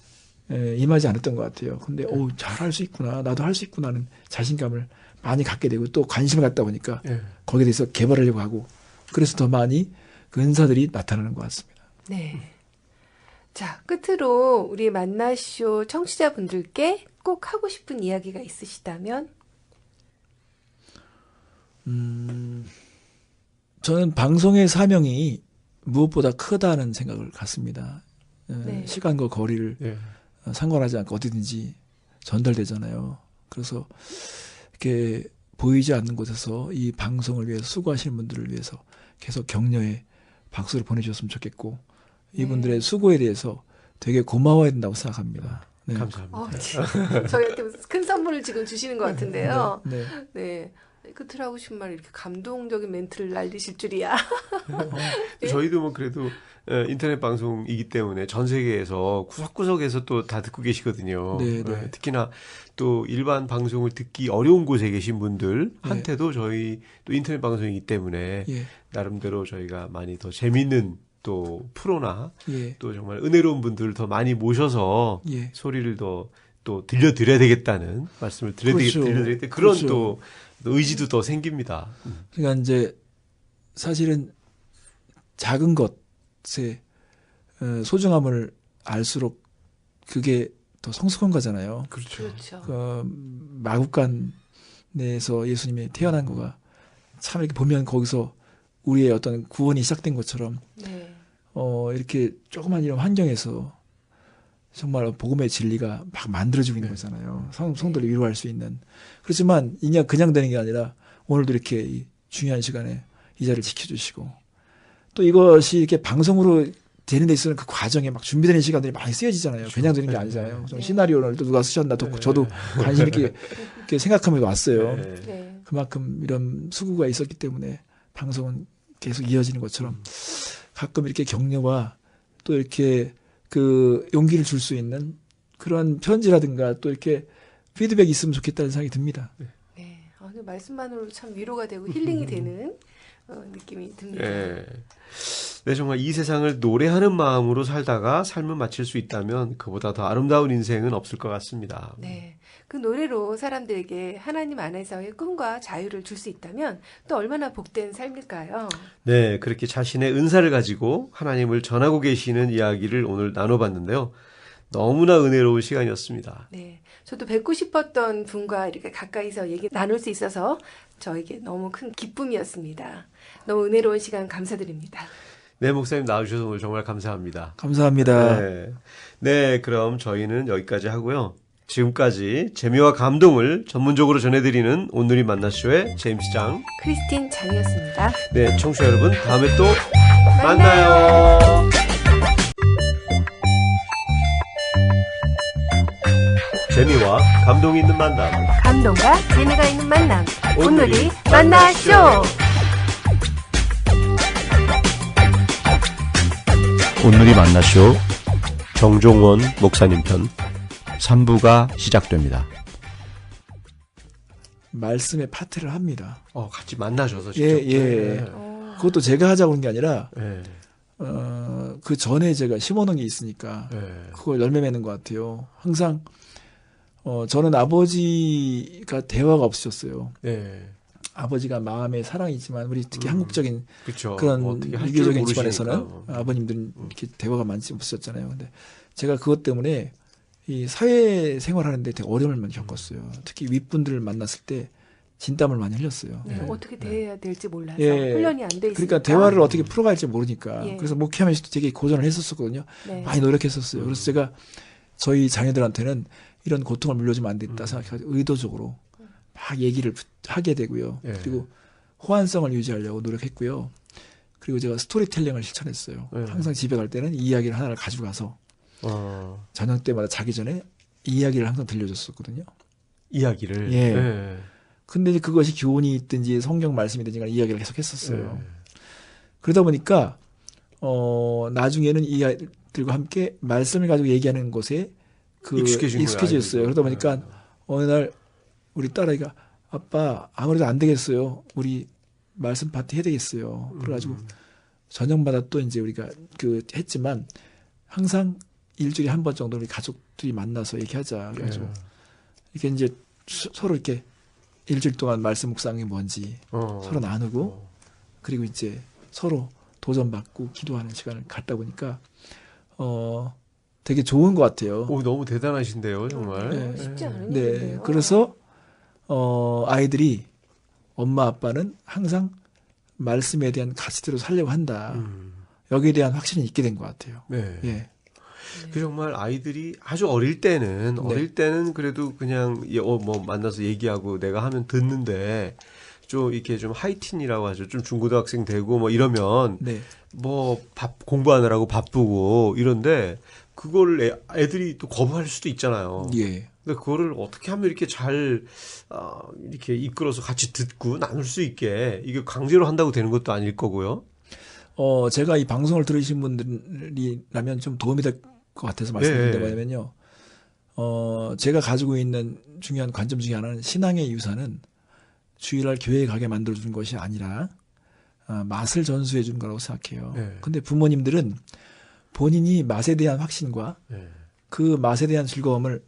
임하지 않았던 것 같아요. 근데 잘할 수 있구나, 나도 할 수 있구나 하는 자신감을 많이 갖게 되고 또 관심을 갖다 보니까 거기에 대해서 개발하려고 하고 그래서 더 많이 그 은사들이 나타나는 것 같습니다. 네. 자, 끝으로 우리 만나쇼 청취자분들께 꼭 하고 싶은 이야기가 있으시다면? 저는 방송의 사명이 무엇보다 크다는 생각을 갖습니다. 시간과 거리를 상관하지 않고 어디든지 전달되잖아요. 그래서 이렇게 보이지 않는 곳에서 이 방송을 위해서 수고하시는 분들을 위해서 계속 격려의 박수를 보내주셨으면 좋겠고 이분들의 수고에 대해서 되게 고마워야 된다고 생각합니다. 네. 감사합니다. 저희한테 큰 선물을 지금 주시는 것 같은데요. 네. 끝으로 하고 싶은 말 이렇게 감동적인 멘트를 날리실 줄이야. 저희도 뭐 그래도 인터넷 방송이기 때문에 전 세계에서 구석구석에서 또 다 듣고 계시거든요. 특히나 또 일반 방송을 듣기 어려운 곳에 계신 분들한테도 저희 또 인터넷 방송이기 때문에 나름대로 저희가 많이 더 재밌는 또 프로나 또 정말 은혜로운 분들을 더 많이 모셔서 소리를 더 또 들려드려야 되겠다는 말씀을 들려드릴 때 그런 또 의지도 더 생깁니다. 그러니까 이제 사실은 작은 것의 소중함을 알수록 그게 더 성숙한 거잖아요. 그렇죠. 마국간에서 예수님이 태어난 거가 참 이렇게 보면 거기서 우리의 어떤 구원이 시작된 것처럼 이렇게 조그만 이런 환경에서 정말 복음의 진리가 막 만들어지고 있는 거잖아요. 성도를 위로할 수 있는. 그렇지만 그냥 되는 게 아니라 오늘도 이렇게 이 중요한 시간에 이 자리를 지켜주시고 또 이것이 이렇게 방송으로 되는 데 있어서는 그 과정에 막 준비되는 시간들이 많이 쓰여지잖아요. 그렇죠. 그냥 되는 게 아니잖아요. 시나리오를 또 누가 쓰셨나 저도 관심 있게 이렇게 생각하면서 왔어요. 그만큼 이런 수고가 있었기 때문에 방송은 계속 이어지는 것처럼 가끔 이렇게 격려와 또 이렇게 그 용기를 줄 수 있는 그런 편지라든가 또 이렇게 피드백이 있으면 좋겠다는 생각이 듭니다. 말씀만으로도 참 위로가 되고 힐링이 되는 느낌이 듭니다. 네, 정말 이 세상을 노래하는 마음으로 살다가 삶을 마칠 수 있다면 그보다 더 아름다운 인생은 없을 것 같습니다. 네, 그 노래로 사람들에게 하나님 안에서의 꿈과 자유를 줄 수 있다면 또 얼마나 복된 삶일까요? 네, 그렇게 자신의 은사를 가지고 하나님을 전하고 계시는 이야기를 오늘 나눠봤는데요. 너무나 은혜로운 시간이었습니다. 네, 저도 뵙고 싶었던 분과 이렇게 가까이서 얘기 나눌 수 있어서 저에게 너무 큰 기쁨이었습니다. 너무 은혜로운 시간 감사드립니다. 네, 목사님 나와주셔서 오늘 정말 감사합니다. 감사합니다. 네, 그럼 저희는 여기까지 하고요. 지금까지 재미와 감동을 전문적으로 전해드리는 오늘이 만나쇼의 제임스 장, 크리스틴 장이었습니다. 네, 청취자 여러분, 다음에 또 만나요. 재미와 감동 있는 만남. 감동과 재미가 있는 만남. 오늘이 만나쇼. 오늘이 만나쇼 정종원 목사님 편. 3부가 시작됩니다. 말씀의 파트를 합니다. 같이 만나셔서 직접. 예. 그것도 제가 하자고 그런 게 아니라 예. 그 전에 제가 심어놓은 게 있으니까 예. 그걸 열매 맺는 것 같아요. 항상 저는 아버지가 대화가 없으셨어요. 예. 아버지가 마음의 사랑이 있지만 우리 특히 한국적인 그쵸. 그런 어떻게 할 유교적인 줄 집안에서는 모르시니까. 아버님들은 이렇게 대화가 많지 없었잖아요. 근데 제가 그것 때문에 이 사회 생활하는데 되게 어려움을 많이 겪었어요. 특히 윗분들을 만났을 때 진땀을 많이 흘렸어요. 네, 어떻게 대해야 될지 몰라서 예. 훈련이 안 돼 있으니까. 그러니까 대화를 어떻게 풀어갈지 모르니까. 예. 그래서 목회하면서도 되게 고전을 했었거든요. 네. 많이 노력했었어요. 그래서 제가 저희 자녀들한테는 이런 고통을 물려주면 안 됐다 생각해가지고 의도적으로 막 얘기를 하게 되고요. 예. 그리고 호환성을 유지하려고 노력했고요. 그리고 제가 스토리텔링을 실천했어요. 예. 항상 집에 갈 때는 이 이야기를 하나를 가지고 가서 저녁 때마다 자기 전에 이 이야기를 항상 들려줬었거든요. 이야기를. 예. 근데 이제 그것이 교훈이 있든지 성경 말씀이든지 간에 이야기를 계속 했었어요. 예. 그러다 보니까 나중에는 이 아이들과 함께 말씀을 가지고 얘기하는 것에 익숙해졌어요. 그러다 보니까 어느 날 우리 딸아이가 아빠 아무래도 안 되겠어요. 우리 말씀 파티 해야 되겠어요. 그래가지고 저녁마다 또 이제 우리가 했지만 항상 일주일에 한 번 정도 우리 가족들이 만나서 얘기하자. 그래가지고 이렇게 이제 서로 이렇게 일주일 동안 말씀 묵상이 뭔지 서로 나누고 그리고 이제 서로 도전받고 기도하는 시간을 갖다 보니까 되게 좋은 것 같아요. 오, 너무 대단하신데요, 정말. 네. 쉽지 않은 네. 일인데요. 그래서 아이들이 엄마 아빠는 항상 말씀에 대한 가치대로 살려고 한다. 여기에 대한 확신이 있게 된 것 같아요. 네. 예. 그 정말 아이들이 아주 어릴 때는 그래도 그냥 뭐 만나서 얘기하고 내가 하면 듣는데 좀 이렇게 좀 하이틴이라고 하죠. 좀 중고등학생 되고 뭐 이러면 네. 뭐 공부하느라고 바쁘고 이런데 그걸 애들이 또 거부할 수도 있잖아요. 예. 근데 그거를 어떻게 하면 이렇게 잘 이렇게 이끌어서 같이 듣고 나눌 수 있게 이게 강제로 한다고 되는 것도 아닐 거고요. 제가 이 방송을 들으신 분들이라면 좀 도움이 될 것 같아서 말씀드리는데 뭐냐면요. 제가 가지고 있는 중요한 관점 중에 하나는 신앙의 유산은 주일날 교회에 가게 만들어주는 것이 아니라 맛을 전수해 주는 거라고 생각해요. 근데 부모님들은 본인이 맛에 대한 확신과 그 맛에 대한 즐거움을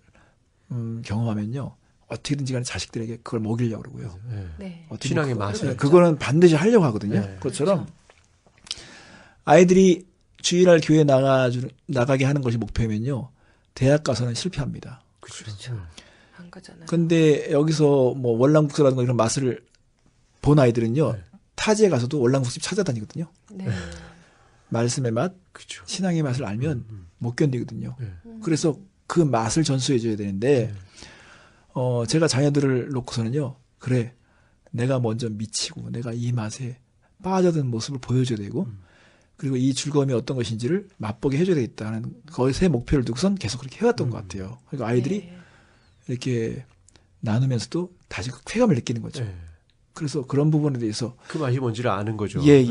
경험하면요. 어떻게든지 간에 자식들에게 그걸 먹이려고 그러고요. 네. 신앙의 맛을. 그거는 반드시 하려고 하거든요. 그것처럼 아이들이 주일날 교회에 나가게 하는 것이 목표면요. 대학 가서는 실패합니다. 그렇죠. 안 가잖아요. 근데 여기서 뭐 월남국수라든가 이런 맛을 본 아이들은요. 타지에 가서도 월남국수집 찾아다니거든요. 네. 말씀의 맛, 그렇죠. 신앙의 맛을 알면 못 견디거든요. 그래서 그 맛을 전수해 줘야 되는데 제가 자녀들을 놓고서는요. 그래. 내가 먼저 미치고 내가 이 맛에 빠져든 모습을 보여줘야 되고 그리고 이 즐거움이 어떤 것인지를 맛보게 해줘야 되겠다는 것에 목표를 두고선 계속 그렇게 해왔던 것 같아요. 그러니까 아이들이 이렇게 나누면서도 다시 그 쾌감을 느끼는 거죠. 그래서 그런 부분에 대해서 그 맛이 뭔지를 아는 거죠. 예.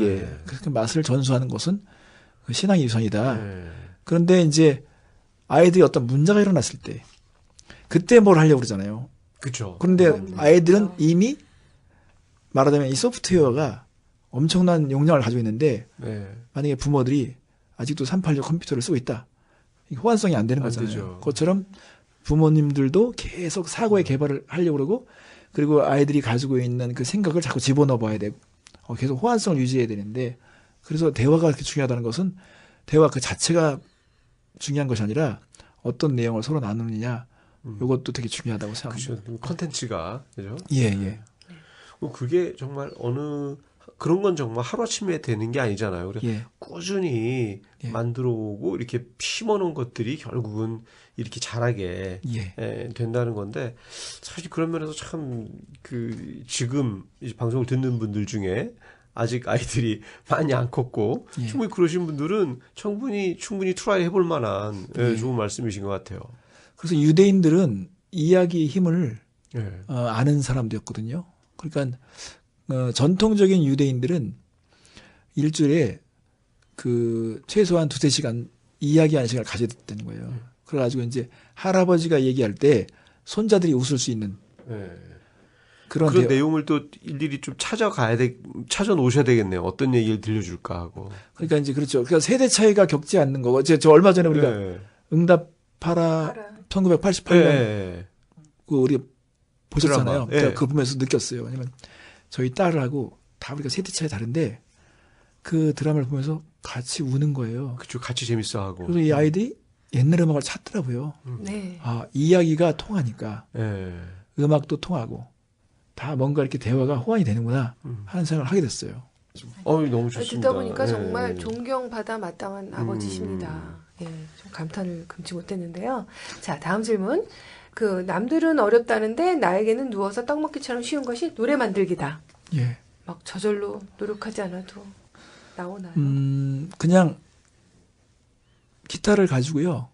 그래서 그 맛을 전수하는 것은 그 신앙의 유산이다. 그런데 이제 아이들이 어떤 문제가 일어났을 때 그때 뭘 하려고 그러잖아요. 그렇죠. 그런데 아이들은 이미 말하자면 이 소프트웨어가 엄청난 용량을 가지고 있는데 만약에 부모들이 아직도 386 컴퓨터를 쓰고 있다. 호환성이 안 되는 거잖아요. 되죠. 그것처럼 부모님들도 계속 사고의 개발을 하려고 그러고 그리고 아이들이 가지고 있는 그 생각을 자꾸 집어넣어 봐야 되고 계속 호환성을 유지해야 되는데 그래서 대화가 그렇게 중요하다는 것은 대화 그 자체가 중요한 것이 아니라 어떤 내용을 서로 나누느냐 이것도 되게 중요하다고 생각합니다. 그렇죠. 컨텐츠가 그죠? 예. 그게 정말 그런 건 정말 하루아침에 되는 게 아니잖아요. 그래서 꾸준히 만들어오고 이렇게 심어놓은 것들이 결국은 이렇게 자라게 된다는 건데 사실 그런 면에서 참 지금 이제 방송을 듣는 분들 중에 아직 아이들이 많이 안 컸고 충분히 그러신 분들은 충분히 트라이 해볼 만한 좋은 말씀이신 것 같아요. 그래서 유대인들은 이야기의 힘을 예. 아는 사람들이었거든요. 그러니까 전통적인 유대인들은 일주일에 그 최소한 2-3시간 이야기하는 시간을 가져야 됐다는 거예요. 그래가지고 이제 할아버지가 얘기할 때 손자들이 웃을 수 있는 예. 그런 내용을 또 일일이 좀 찾아 놓으셔야 되겠네요. 어떤 얘기를 들려줄까 하고. 그러니까 이제 그렇죠. 그러니까 세대 차이가 겪지 않는 거고. 저 얼마 전에 우리가 예. 응답하라 1988년 예. 그 우리 보셨잖아요. 드라마. 예. 제가 그거 보면서 느꼈어요. 왜냐면 저희 딸하고 다 우리가 세대 차이 다른데 그 드라마를 보면서 같이 우는 거예요. 그쵸. 같이 재밌어 하고. 그래서 이 아이들이 옛날 음악을 찾더라고요. 네. 아, 이야기가 통하니까 예. 음악도 통하고 다 뭔가 이렇게 대화가 호환이 되는구나 하는 생각을 하게 됐어요. 너무 좋습니다. 듣다 보니까 예. 정말 존경받아 마땅한 아버지십니다. 예, 좀 감탄을 금치 못했는데요. 자, 다음 질문. 그 남들은 어렵다는데 나에게는 누워서 떡 먹기처럼 쉬운 것이 노래 만들기다. 예. 막 저절로 노력하지 않아도 나오나요? 그냥 기타를 가지고요.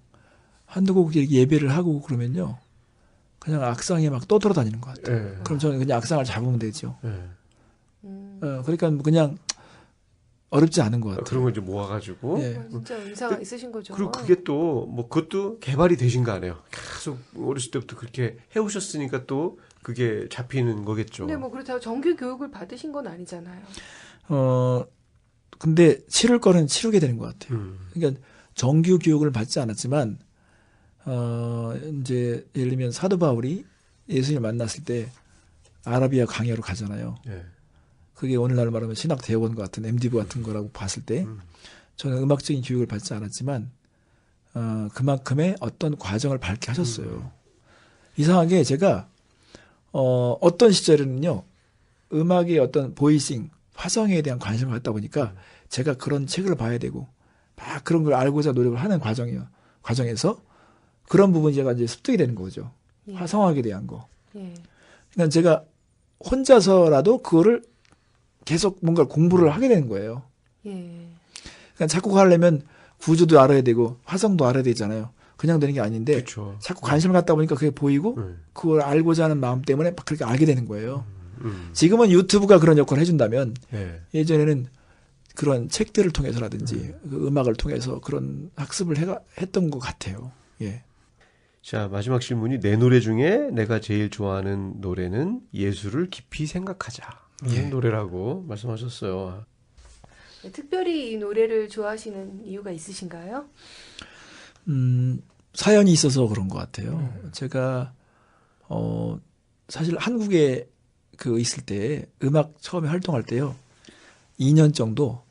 한두 곡 이렇게 예배를 하고 그러면요. 그냥 악상에 막 떠돌아다니는 것 같아요. 예. 그럼 저는 그냥 악상을 잡으면 되죠. 예. 그러니까 그냥 어렵지 않은 것 같아요. 그런 걸 이제 모아가지고. 예. 진짜 은사가 있으신 거죠. 그리고 그게 또, 그것도 개발이 되신 거 아니에요. 계속 어렸을 때부터 그렇게 해오셨으니까 또 그게 잡히는 거겠죠. 근데 뭐 그렇다고 정규 교육을 받으신 건 아니잖아요. 근데 치를 거는 치르게 되는 것 같아요. 그러니까 정규 교육을 받지 않았지만, 이제 예를 들면 사도 바울이 예수님을 만났을 때 아라비아 강야로 가잖아요. 예. 그게 오늘날 말하면 신학 대학원 같은 MD부 같은 거라고 봤을 때 저는 음악적인 교육을 받지 않았지만 그만큼의 어떤 과정을 밟게 하셨어요. 이상하게 제가 어떤 시절에는요 음악의 어떤 보이싱 화성에 대한 관심을 갖다 보니까 제가 그런 책을 봐야 되고 막 그런 걸 알고자 노력을 하는 과정에서 그런 부분이 제가 이제 습득이 되는 거죠. 예. 화성학에 대한 거. 예. 그러니까 제가 혼자서라도 그거를 계속 뭔가 공부를 하게 되는 거예요. 예. 그러니까 작곡하려면 구조도 알아야 되고 화성도 알아야 되잖아요. 그냥 되는 게 아닌데 그렇죠. 자꾸 관심을 갖다 보니까 그게 보이고 그걸 알고자 하는 마음 때문에 막 그렇게 알게 되는 거예요. 지금은 유튜브가 그런 역할을 해준다면 예. 예전에는 그런 책들을 통해서라든지 그 음악을 통해서 그런 학습을 했던 것 같아요. 예. 자, 마지막 질문이 내 노래 중에 내가 제일 좋아하는 노래는 예수를 깊이 생각하자. 이 노래라고 말씀하셨어요. 특별히 이 노래를 좋아하시는 이유가 있으신가요? 사연이 있어서 그런 것 같아요. 제가 사실 한국에 그 있을 때 음악 처음에 활동할 때요 2년 정도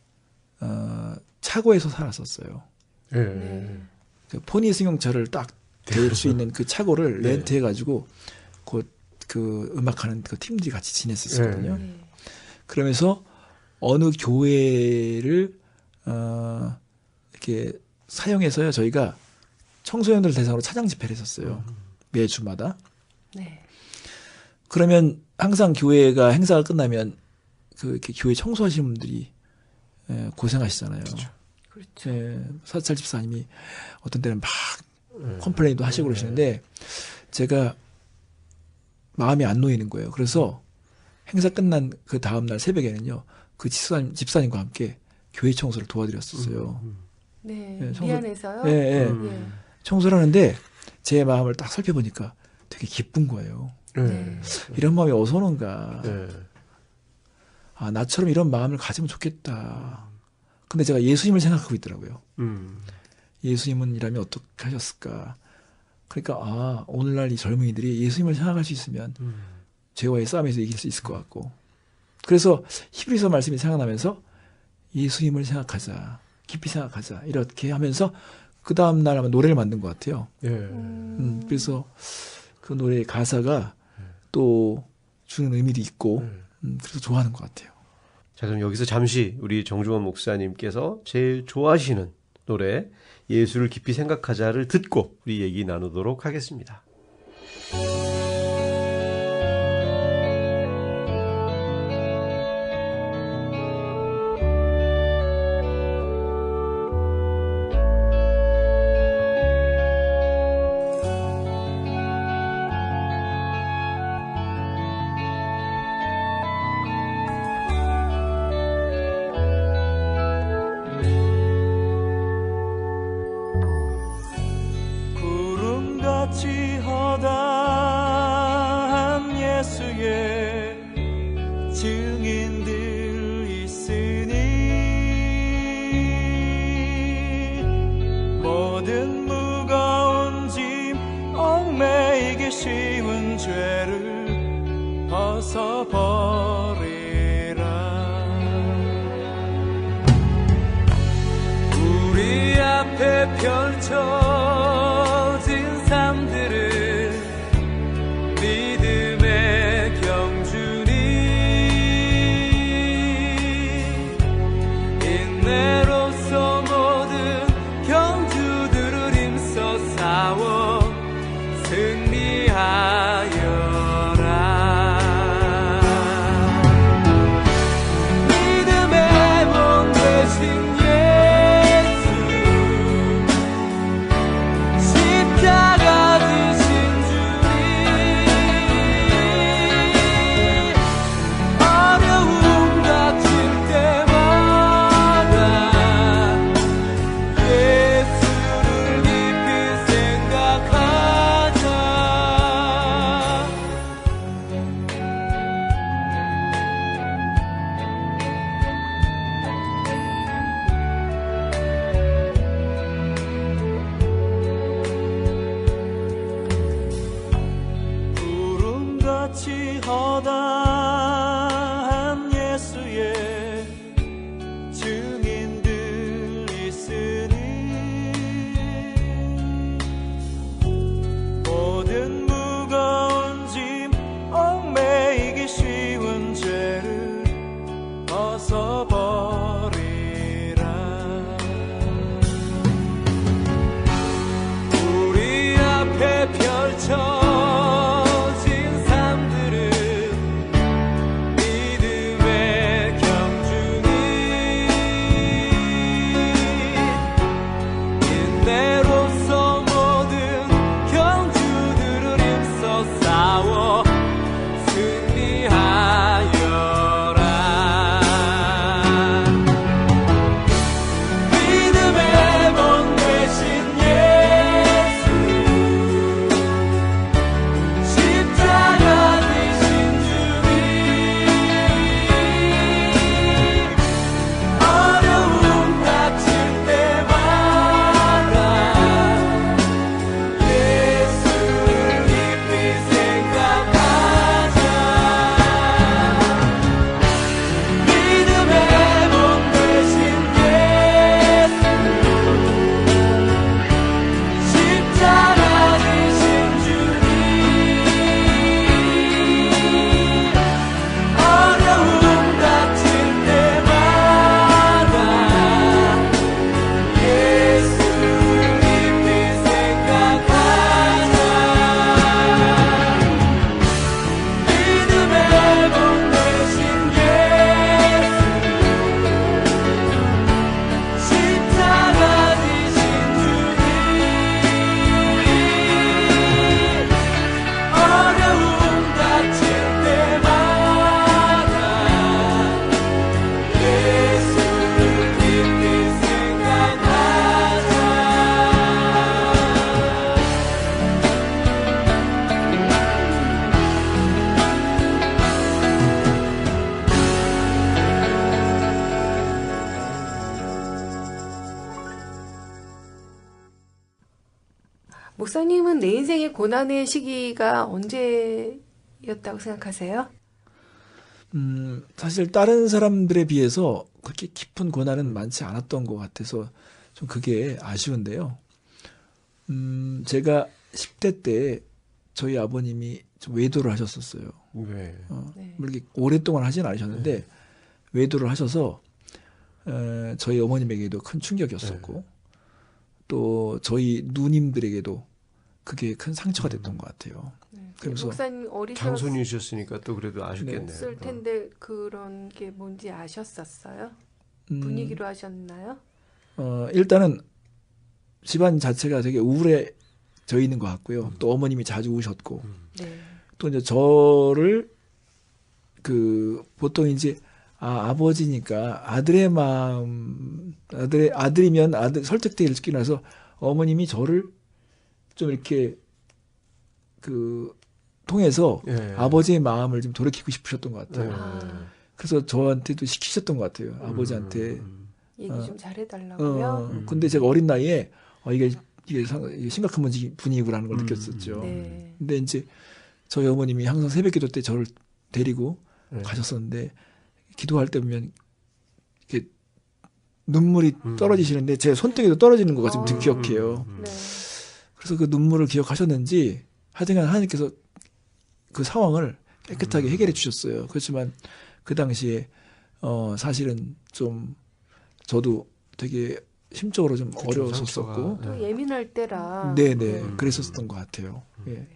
차고에서 살았었어요. 예. 네. 그 포니 승용차를 딱 댈 수 있는 그 차고를 네. 렌트해가지고 그 음악하는 그 팀들이 같이 지냈었거든요. 네. 그러면서 어느 교회를 이렇게 사용해서요 저희가 청소년들 대상으로 차장 집회를 했었어요. 매주마다. 네. 그러면 항상 교회가 행사가 끝나면 그 이렇게 교회 청소하시는 분들이 고생하시잖아요. 그렇죠. 사찰 집사님이 어떤 때는 막 컴플레인도 하시고 그러시는데 제가 마음이 안 놓이는 거예요. 그래서 행사 끝난 그 다음날 새벽에는요 그 집사님과 함께 교회 청소를 도와드렸었어요. 네. 예, 청소- 미안해서요. 예, 예. 예. 청소를 하는데 제 마음을 딱 살펴보니까 되게 기쁜 거예요. 네. 이런 마음이 어디서 오는가. 예. 아, 나처럼 이런 마음을 가지면 좋겠다. 근데 제가 예수님을 생각하고 있더라고요. 예수님은이라면 어떻게 하셨을까. 그러니까 아, 오늘날 이 젊은이들이 예수님을 생각할 수 있으면 죄와의 싸움에서 이길 수 있을 것 같고. 그래서 히브리서 말씀이 생각나면서 예수님을 생각하자. 깊이 생각하자. 이렇게 하면서 그 다음날 아마 노래를 만든 것 같아요. 예. 그래서 그 노래의 가사가 또 주는 의미도 있고 그래서 좋아하는 것 같아요. 자, 그럼 여기서 잠시 우리 정중원 목사님께서 제일 좋아하시는 노래 예수를 깊이 생각하자를 듣고 우리 얘기 나누도록 하겠습니다. 같이 허다한 예수의 증인들 있으니 모든 무거운 짐 얽매이기 쉬운 죄를 벗어버리라. 우리 앞에 펼쳐진 삶들은 믿음의 경주니 인내로서 모든 경주들을 힘써 싸워 승리하여라. 믿음의 몸 되신 십자가 지신 주님 어려움 닥칠 때마다 예수를 깊이 생각하자. 구름같이 허다한 예수의 증인들 있으니 모든 무거운 짐 얽매이기 쉬운 죄를 벗어버리라. 우리 앞에 펼쳐진 삶들은 믿음의 경주니 인내로서 모든 경주들을 힘써 싸워 승리하여라. 믿음의 몸 되신 예수 십자가 지신 주님 어려움 닥칠 때마다 예수를 깊이 생각하자. 믿음의 몸 되신 예수 십자가 지신 주님 어려움 닥칠 때마다 예수를 깊이 생각하자. 믿음의 몸 되신 예수 십자가 지신 주님 어려움 닥칠 때마다 예수를 깊이 생각하자. 목사님은 내 인생의 고난의 시기가 언제였다고 생각하세요? 사실 다른 사람들에 비해서 그렇게 깊은 고난은 많지 않았던 것 같아서 좀 그게 아쉬운데요. 제가 10대 때 저희 아버님이 좀 외도를 하셨었어요. 왜? 네. 뭐 이렇게 오랫동안 하진 않으셨는데 외도를 하셔서 저희 어머님에게도 큰 충격이었었고 또 저희 누님들에게도 그게 큰 상처가 됐던 것 같아요. 그래서 목사님 장손이셨으니까 또 그래도 아쉽겠네요. 어리셨을 텐데 그런 게 뭔지 아셨었어요? 분위기로 하셨나요? 일단은 집안 자체가 되게 우울해져 있는 것 같고요. 또 어머님이 자주 우셨고 네. 또 이제 저를 보통 이제 아버지니까 아들의 마음, 아들이면 아들 설득되기를 나서 어머님이 저를 좀 이렇게 통해서 예. 아버지의 마음을 좀 돌이키고 싶으셨던 것 같아요. 예. 아. 그래서 저한테도 시키셨던 것 같아요. 아버지한테. 얘기 좀 잘해달라고요. 근데 제가 어린 나이에 이게 심각한 분위기구라는 걸 느꼈었죠. 네. 근데 이제 저희 어머님이 항상 새벽기도 때 저를 데리고 네. 가셨었는데 기도할 때 보면 이렇게 눈물이 떨어지시는데 제 손등에도 떨어지는 거가 지금 기억해요. 네. 그래서 그 눈물을 기억하셨는지 하여튼간 하나님께서 그 상황을 깨끗하게 해결해 주셨어요. 그렇지만 그 당시에 사실은 좀 저도 되게 심적으로 좀 그쵸, 어려웠었고 상처가. 또 예민할 때라. 네네 그랬었던 것 같아요. 예.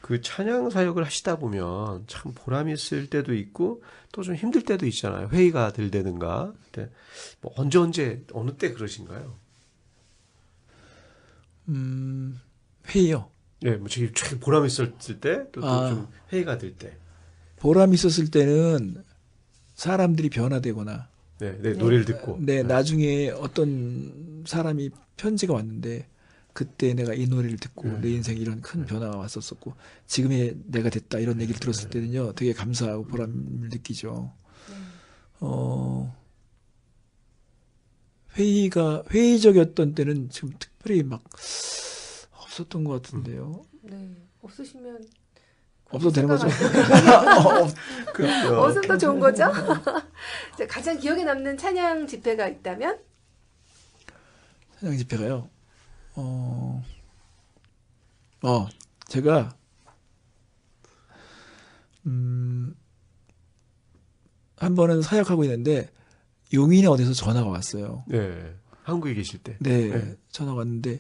그 찬양 사역을 하시다 보면 참 보람 있을 때도 있고 또 좀 힘들 때도 있잖아요. 회의가 들대든가. 근데 뭐 언제 어느 때 그러신가요? 회의요. 네, 뭐 지금 참 보람 있을 때 또 아. 좀 회의가 들 때. 보람 있었을 때는 사람들이 변화되거나 네, 노래를 듣고. 나중에 어떤 사람이 편지가 왔는데 그때 내가 이 노래를 듣고 내 인생에 이런 큰 변화가 왔었었고 지금의 내가 됐다 이런 얘기를 들었을 때는요 되게 감사하고 보람을 느끼죠. 회의적이었던 때는 지금 특별히 막 없었던 것 같은데요. 네. 없으시면 없어도 되는 거죠. 없으면 더 좋은 거죠? 자, 가장 기억에 남는 찬양 집회가 있다면? 찬양 집회가요. 제가 한 번은 사역하고 있는데 용인에 어디서 전화가 왔어요. 네, 한국에 계실 때. 네, 전화가 왔는데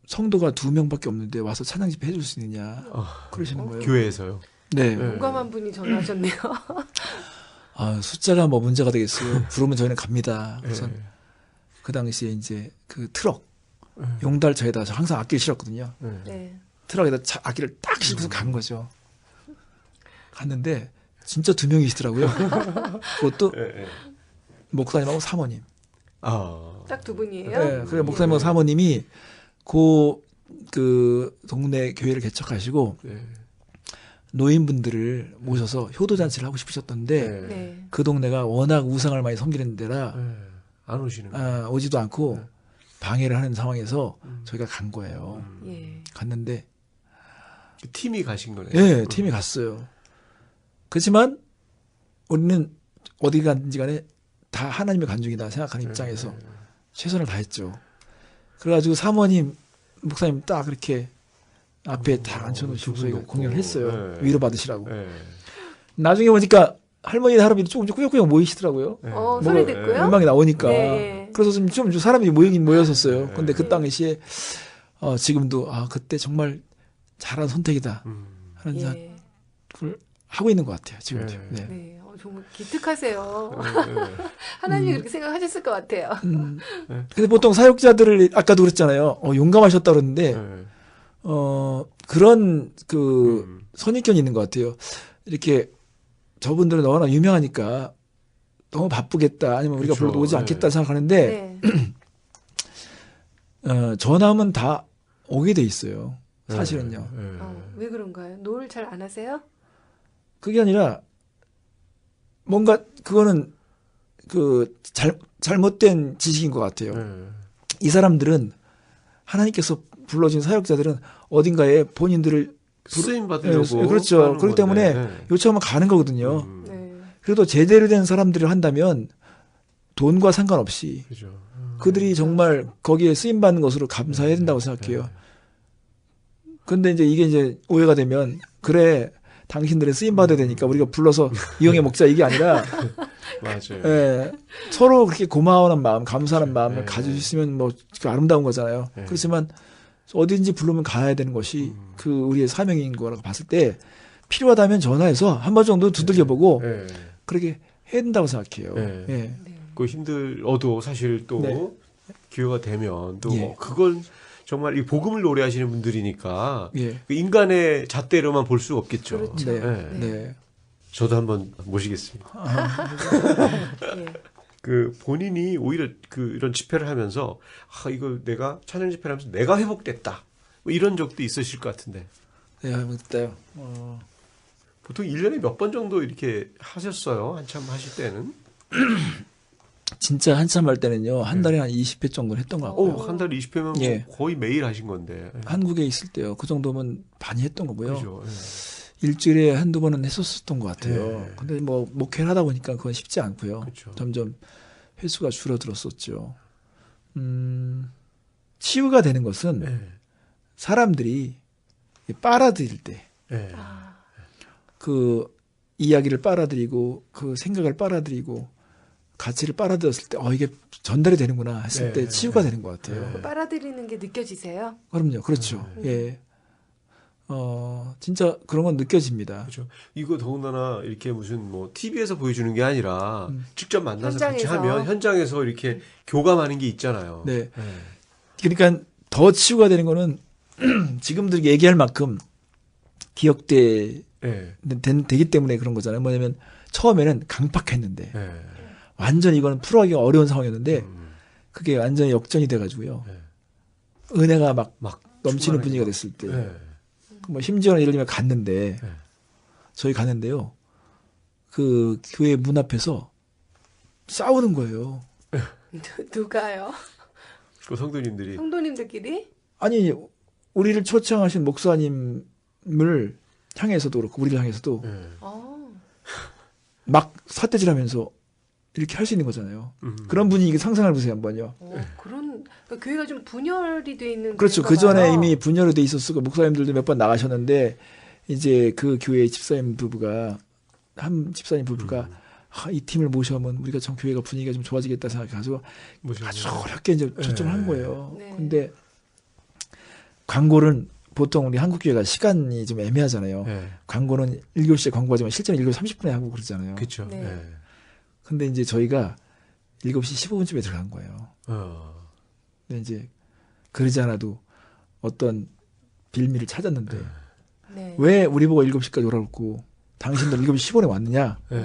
성도가 2명밖에 없는데 와서 찬양 집회 해줄 수 있느냐 그러시는 거예요. 교회에서요. 네. 용감한 분이 전화하셨네요. 숫자가 뭐 문제가 되겠어요. 부르면 저희는 갑니다. 우선 그 당시에 이제 그 트럭 용달차에다 저 항상 악기를 실었거든요. 네. 트럭에다 악기를 딱 싣고서 간 거죠. 갔는데 진짜 2명이시더라고요. 그것도 목사님하고 사모님. 딱 두 분이에요? 네, 그래 목사님하고 사모님이 그 동네 교회를 개척하시고 노인분들을 모셔서 효도잔치를 하고 싶으셨던데 네. 그 동네가 워낙 우상을 많이 섬기는 데라 안 오시는 거예요. 오지도 않고 방해를 하는 상황에서 저희가 간 거예요. 예. 갔는데 팀이 가신 거네요. 예, 팀이 갔어요. 그렇지만 우리는 어디 간지 간에 다 하나님의 간증이다 생각하는 입장에서 최선을 다했죠. 그래가지고 사모님, 목사님 딱 이렇게 앞에 딱 앉혀놓으시고 저희가 공연을 했어요. 위로받으시라고. 나중에 보니까 할머니, 할아버지 조금씩 꾸역꾸역 모이시더라고요. 소리 듣고요? 음악이 나오니까. 네. 그래서 좀 사람들이 모이긴 모였었어요. 근데 그 당시에 지금도 그때 정말 잘한 선택이다 하는 생각을 하고 있는 것 같아요. 지금도. 네. 네. 정말 기특하세요. 하나님이 그렇게 생각하셨을 것 같아요. 근데 보통 사역자들을 아까도 그랬잖아요. 용감하셨다 그러는데 그런 선입견이 있는 것 같아요. 이렇게 저분들은 워낙 유명하니까 너무 바쁘겠다 아니면 우리가 불러도 오지 않겠다 생각하는데 전화하면 다 오게 돼 있어요. 사실은요. 왜 그런가요? 노를 잘 안 하세요? 그게 아니라 뭔가 그거는 잘못된 지식인 것 같아요. 이 사람들은 하나님께서 불러준 사역자들은 어딘가에 본인들을 쓰임 받으려고 그렇죠. 그렇기 때문에 요청하면 가는 거거든요. 그래도 제대로 된 사람들을 한다면 돈과 상관없이 그들이 정말 거기에 쓰임 받는 것으로 감사해야 된다고 생각해요. 근데 이게 이제 오해가 되면 그래 당신들의 쓰임 받아야 되니까 우리가 불러서 이용해 먹자 이게 아니라 맞아요. 서로 그렇게 고마워하는 마음, 감사하는 마음을 가지시면 뭐 아름다운 거잖아요. 그렇지만 어딘지 부르면 가야 되는 것이 그 우리의 사명인 거라고 봤을 때 필요하다면 전화해서 한 번 정도 두들겨보고 그렇게 해야 된다고 생각해요. 그 힘들어도 사실 또 기회가 되면 또 그건 정말 이 복음을 노래하시는 분들이니까 그 인간의 잣대로만 볼 수 없겠죠. 그렇죠. 네. 저도 한번 모시겠습니다. 그 본인이 오히려 그 이런 집회를 하면서 이거 내가 찬양 집회를 하면서 내가 회복됐다. 뭐 이런 적도 있으실 것 같은데. 네, 회복됐다요. 보통 1년에 몇 번 정도 이렇게 하셨어요? 한참 하실 때는? 진짜 한참 할 때는요. 한 달에 한 20회 정도 했던 것 같고요. 한 달에 20회면 예. 거의 매일 하신 건데. 한국에 있을 때요. 그 정도면 많이 했던 거고요. 그죠. 일주일에 한두 번은 했었던 것 같아요. 예. 근데 뭐 목회를 하다 보니까 그건 쉽지 않고요. 그렇죠. 점점 횟수가 줄어들었었죠. 치유가 되는 것은 예. 사람들이 빨아들일 때, 예. 그 이야기를 빨아들이고 그 생각을 빨아들이고 가치를 빨아들였을 때 이게 전달이 되는구나 했을 네, 때 치유가 네. 되는 것 같아요. 네. 빨아들이는 게 느껴지세요? 그럼요, 그렇죠. 예, 진짜 그런 건 느껴집니다. 그렇죠. 이거 더군다나 이렇게 무슨 뭐 TV에서 보여주는 게 아니라 직접 만나서 같이 현장에서. 하면 현장에서 이렇게 교감하는 게 있잖아요. 네, 예. 그러니까 더 치유가 되는 거는 지금들 얘기할 만큼 기억되기 예. 때문에 그런 거잖아요. 뭐냐면 처음에는 강팍했는데 예. 완전 이거는 풀어가기가 어려운 상황이었는데 그게 완전히 역전이 돼가지고요. 예. 은혜가 막 막 넘치는 충만하게 분위기가 막. 됐을 때. 예. 뭐 심지어는 예를 들면 갔는데 네. 저희 갔는데요. 그 교회 문 앞에서 싸우는 거예요. 누가요? 그 성도님들이 성도님들끼리? 아니 우리를 초청하신 목사님을 향해서도 그렇고 우리를 향해서도 예. 막 사태질하면서 이렇게 할 수 있는 거잖아요. 그런 분위기 상상해 보세요 한번요. 그런 그러니까 교회가 좀 분열이 돼 있는 그렇죠. 교회인가 그 전에 봐요. 이미 분열이 돼 있었고 목사님들도 몇 번 나가셨는데 이제 그 교회 집사님 부부가 한 집사님 부부가 이 팀을 모셔오면 우리가 참 교회가 분위기가 좀 좋아지겠다 생각해가지고 아주 어렵게 이제 초청을 한 거예요. 네. 근데 광고는 보통 우리 한국 교회가 시간이 좀 애매하잖아요. 예. 광고는 7시에 광고하지만 실제는 7시 30분에 하고 그러잖아요. 그렇죠. 네. 예. 근데 이제 저희가 7시 15분쯤에 들어간 거예요. 근데 이제 그러지 않아도 어떤 빌미를 찾았는데 네. 왜 우리 보고 7시까지 오라고 그러고 당신들 7시 10분에 왔느냐 예.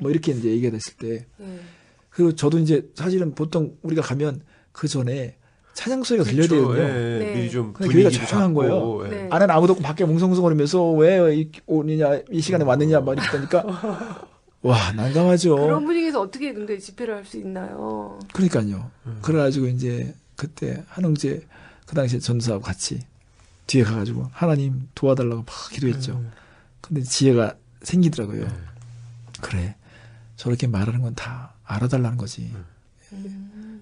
뭐 이렇게 이제 얘기가 됐을 때 네. 그리고 저도 이제 사실은 보통 우리가 가면 그 전에 찬양 소리가 들려야 그렇죠. 되거든요. 예. 네. 미리 좀 근데 교회가 분위기도 조용한 잡고. 거예요. 예. 네. 안에는 아무도 없고 밖에 뭉성뭉성거리면서 왜 오느냐 이 시간에 왔느냐 막 이러니까 와 난감하죠. 그런 분위기에서 어떻게 근데 집회를 할 수 있나요? 그러니까요. 그래가지고 이제 그때 한웅재 그 당시에 전사하고 같이 뒤에 가가지고 하나님 도와달라고 막 기도했죠. 근데 지혜가 생기더라고요. 그래 저렇게 말하는 건 다 알아달라는 거지.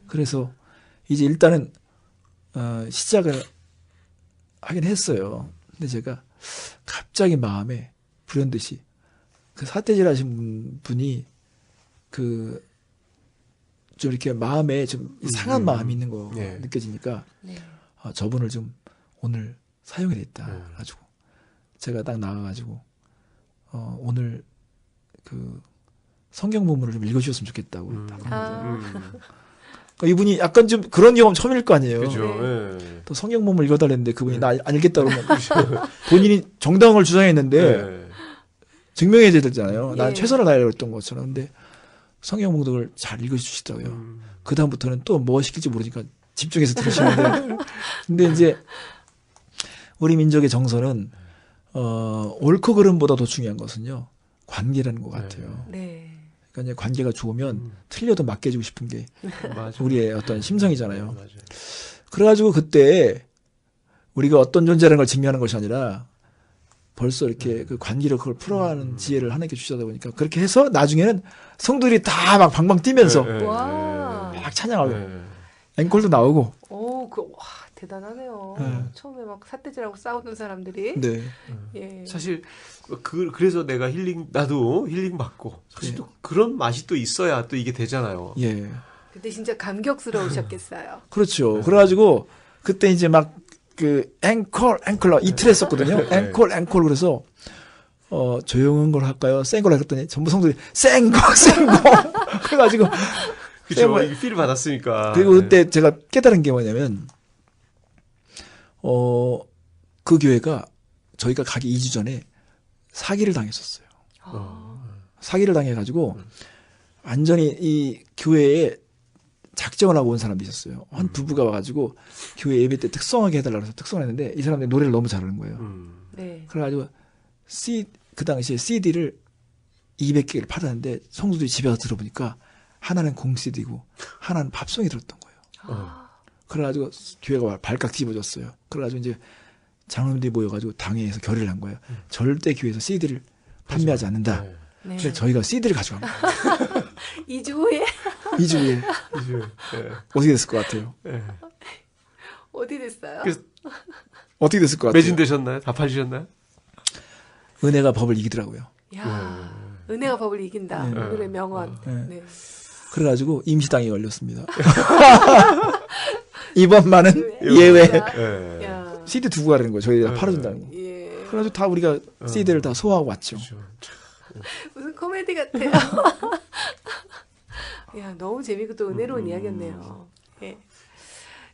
그래서 이제 일단은 시작을 하긴 했어요. 근데 제가 갑자기 마음에 불현듯이 그 사태질 하신 분이 좀 이렇게 마음에 좀 상한 마음이 있는 거 네. 느껴지니까 네. 저분을 좀 오늘 사용해야겠다 네. 가지고 제가 딱 나가가지고 오늘 그 성경 본문을 좀 읽어주셨으면 좋겠다고 딱 그런 거죠. 그러니까 이분이 약간 좀 그런 경험 처음일 거 아니에요. 그죠. 네. 예. 또 성경 본문 읽어달랬는데 그분이 나 알겠다 그러면 본인이 정당을 주장했는데 예. 증명해야 되잖아요. 난 예. 최선을 다하려고 했던 것처럼. 근데 성경 봉독을 잘 읽어주시더라고요. 그 다음부터는 또 뭐 시킬지 모르니까 집중해서 들으시는데. 근데 이제 우리 민족의 정서는 옳고 그름보다 더 중요한 것은요 관계라는 것 같아요. 네. 그러니까 이제 관계가 좋으면 틀려도 맡겨주고 싶은 게 맞아. 우리의 어떤 심성이잖아요. 맞아요. 그래가지고 그때 우리가 어떤 존재라는 걸 증명하는 것이 아니라 벌써 이렇게 그 관계로 그걸 풀어가는 지혜를 하나님께 주시다 보니까 그렇게 해서 나중에는 성도들이 다 막 방방 뛰면서 예, 예, 와. 예. 막 찬양하고 예. 앵콜도 나오고. 와, 대단하네요. 네. 처음에 막 사태질하고 싸우던 사람들이. 네. 예. 사실 그래서 내가 나도 힐링 받고 사실 또 그런 맛이 또 있어야 또 이게 되잖아요. 예. 그때 진짜 감격스러우셨겠어요. 그렇죠. 그래가지고 그때 이제 막 그 앵콜 이틀 했었거든요. 앵콜 그래서 조용한 걸 할까요? 센 걸 했더니 전부 성도들이 센 거 그래가지고 그죠. 이게 필을 받았으니까. 그리고 그때 제가 깨달은 게 뭐냐면 그 교회가 저희가 가기 2주 전에 사기를 당했었어요. 사기를 당해가지고 완전히 이 교회에 작정을 하고 온 사람도 있었어요. 한 부부가 와가지고 교회 예배 때 특성하게 해달라고 해서 특성을 했는데 이 사람들이 노래를 너무 잘하는 거예요. 네. 그래가지고 그 당시에 CD를 200개를 팔았는데 성도들이 집에 와서 들어보니까 하나는 공 CD고 하나는 팝송이 들었던 거예요. 아, 그래가지고 교회가 발칵 뒤집어졌어요. 그래가지고 이제 장로님들이 모여가지고 당회에서 결의를 한 거예요. 절대 교회에서 CD를 판매하지 않는다. 네. 네. 그래서 저희가 CD를 가져갑니다. 2주 후에 2주 후에 이제, 예. 어떻게 됐을 것 같아요? 예. 어디 됐어요? 그래서 어떻게 됐을 것 같아요? 매진되셨나요? 다 팔리셨나요? 은혜가 법을 이기더라고요. 야, 은혜가 법을 이긴다. 네. 오늘의 명언. 네. 네. 그래가지고 임시당에 걸렸습니다. 이번만은 예외. 예. 야. CD 두고 가라는 거예요. 저희가 팔아준다는 거. 예. 그래가지고 다 우리가 CD를 다 소화하고 왔죠. 그렇죠. 무슨 코미디 같아요. 야, 너무 재미있고 또 은혜로운 이야기였네요. 예.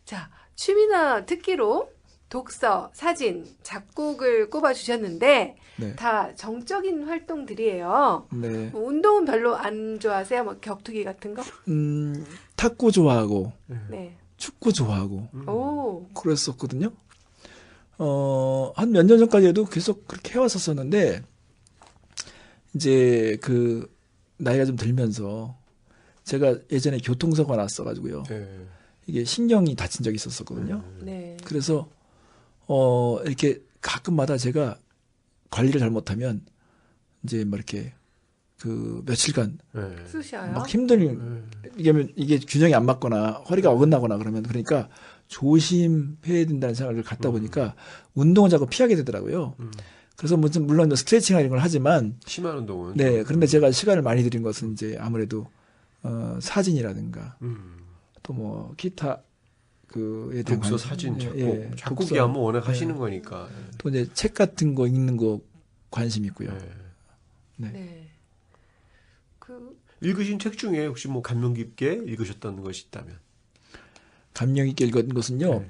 자, 취미나 특기로 독서, 사진, 작곡을 꼽아주셨는데, 네. 다 정적인 활동들이에요. 네. 뭐 운동은 별로 안 좋아하세요? 뭐 격투기 같은 거? 탁구 좋아하고, 네. 축구 좋아하고, 오, 그랬었거든요. 한 몇 년 전까지도 계속 그렇게 해왔었었는데, 이제 그, 나이가 좀 들면서, 제가 예전에 교통사고가 났어가지고요. 예. 이게 신경이 다친 적이 있었었거든요. 네. 그래서, 이렇게 가끔마다 제가 관리를 잘못하면, 이제 뭐 이렇게, 그, 며칠간 예. 쑤셔요? 막 힘든, 이게 균형이 안 맞거나 허리가 어긋나거나 그러면 그러니까 조심해야 된다는 생각을 갖다 보니까 운동을 자꾸 피하게 되더라고요. 그래서 물론 스트레칭이나 이런 걸 하지만 심한 운동은. 네, 그런데 제가 시간을 많이 들인 것은 이제 아무래도 사진이라든가 또 뭐 기타 그에 대한 독서, 관심, 사진, 작곡. 예, 작곡이 독서, 하면 워낙 예. 하시는 거니까. 또 이제 책 같은 거 읽는 거 관심 있고요. 예. 네. 네. 그, 읽으신 책 중에 혹시 뭐 감명 깊게 읽으셨던 것이 있다면? 감명 있게 읽은 것은요. 네.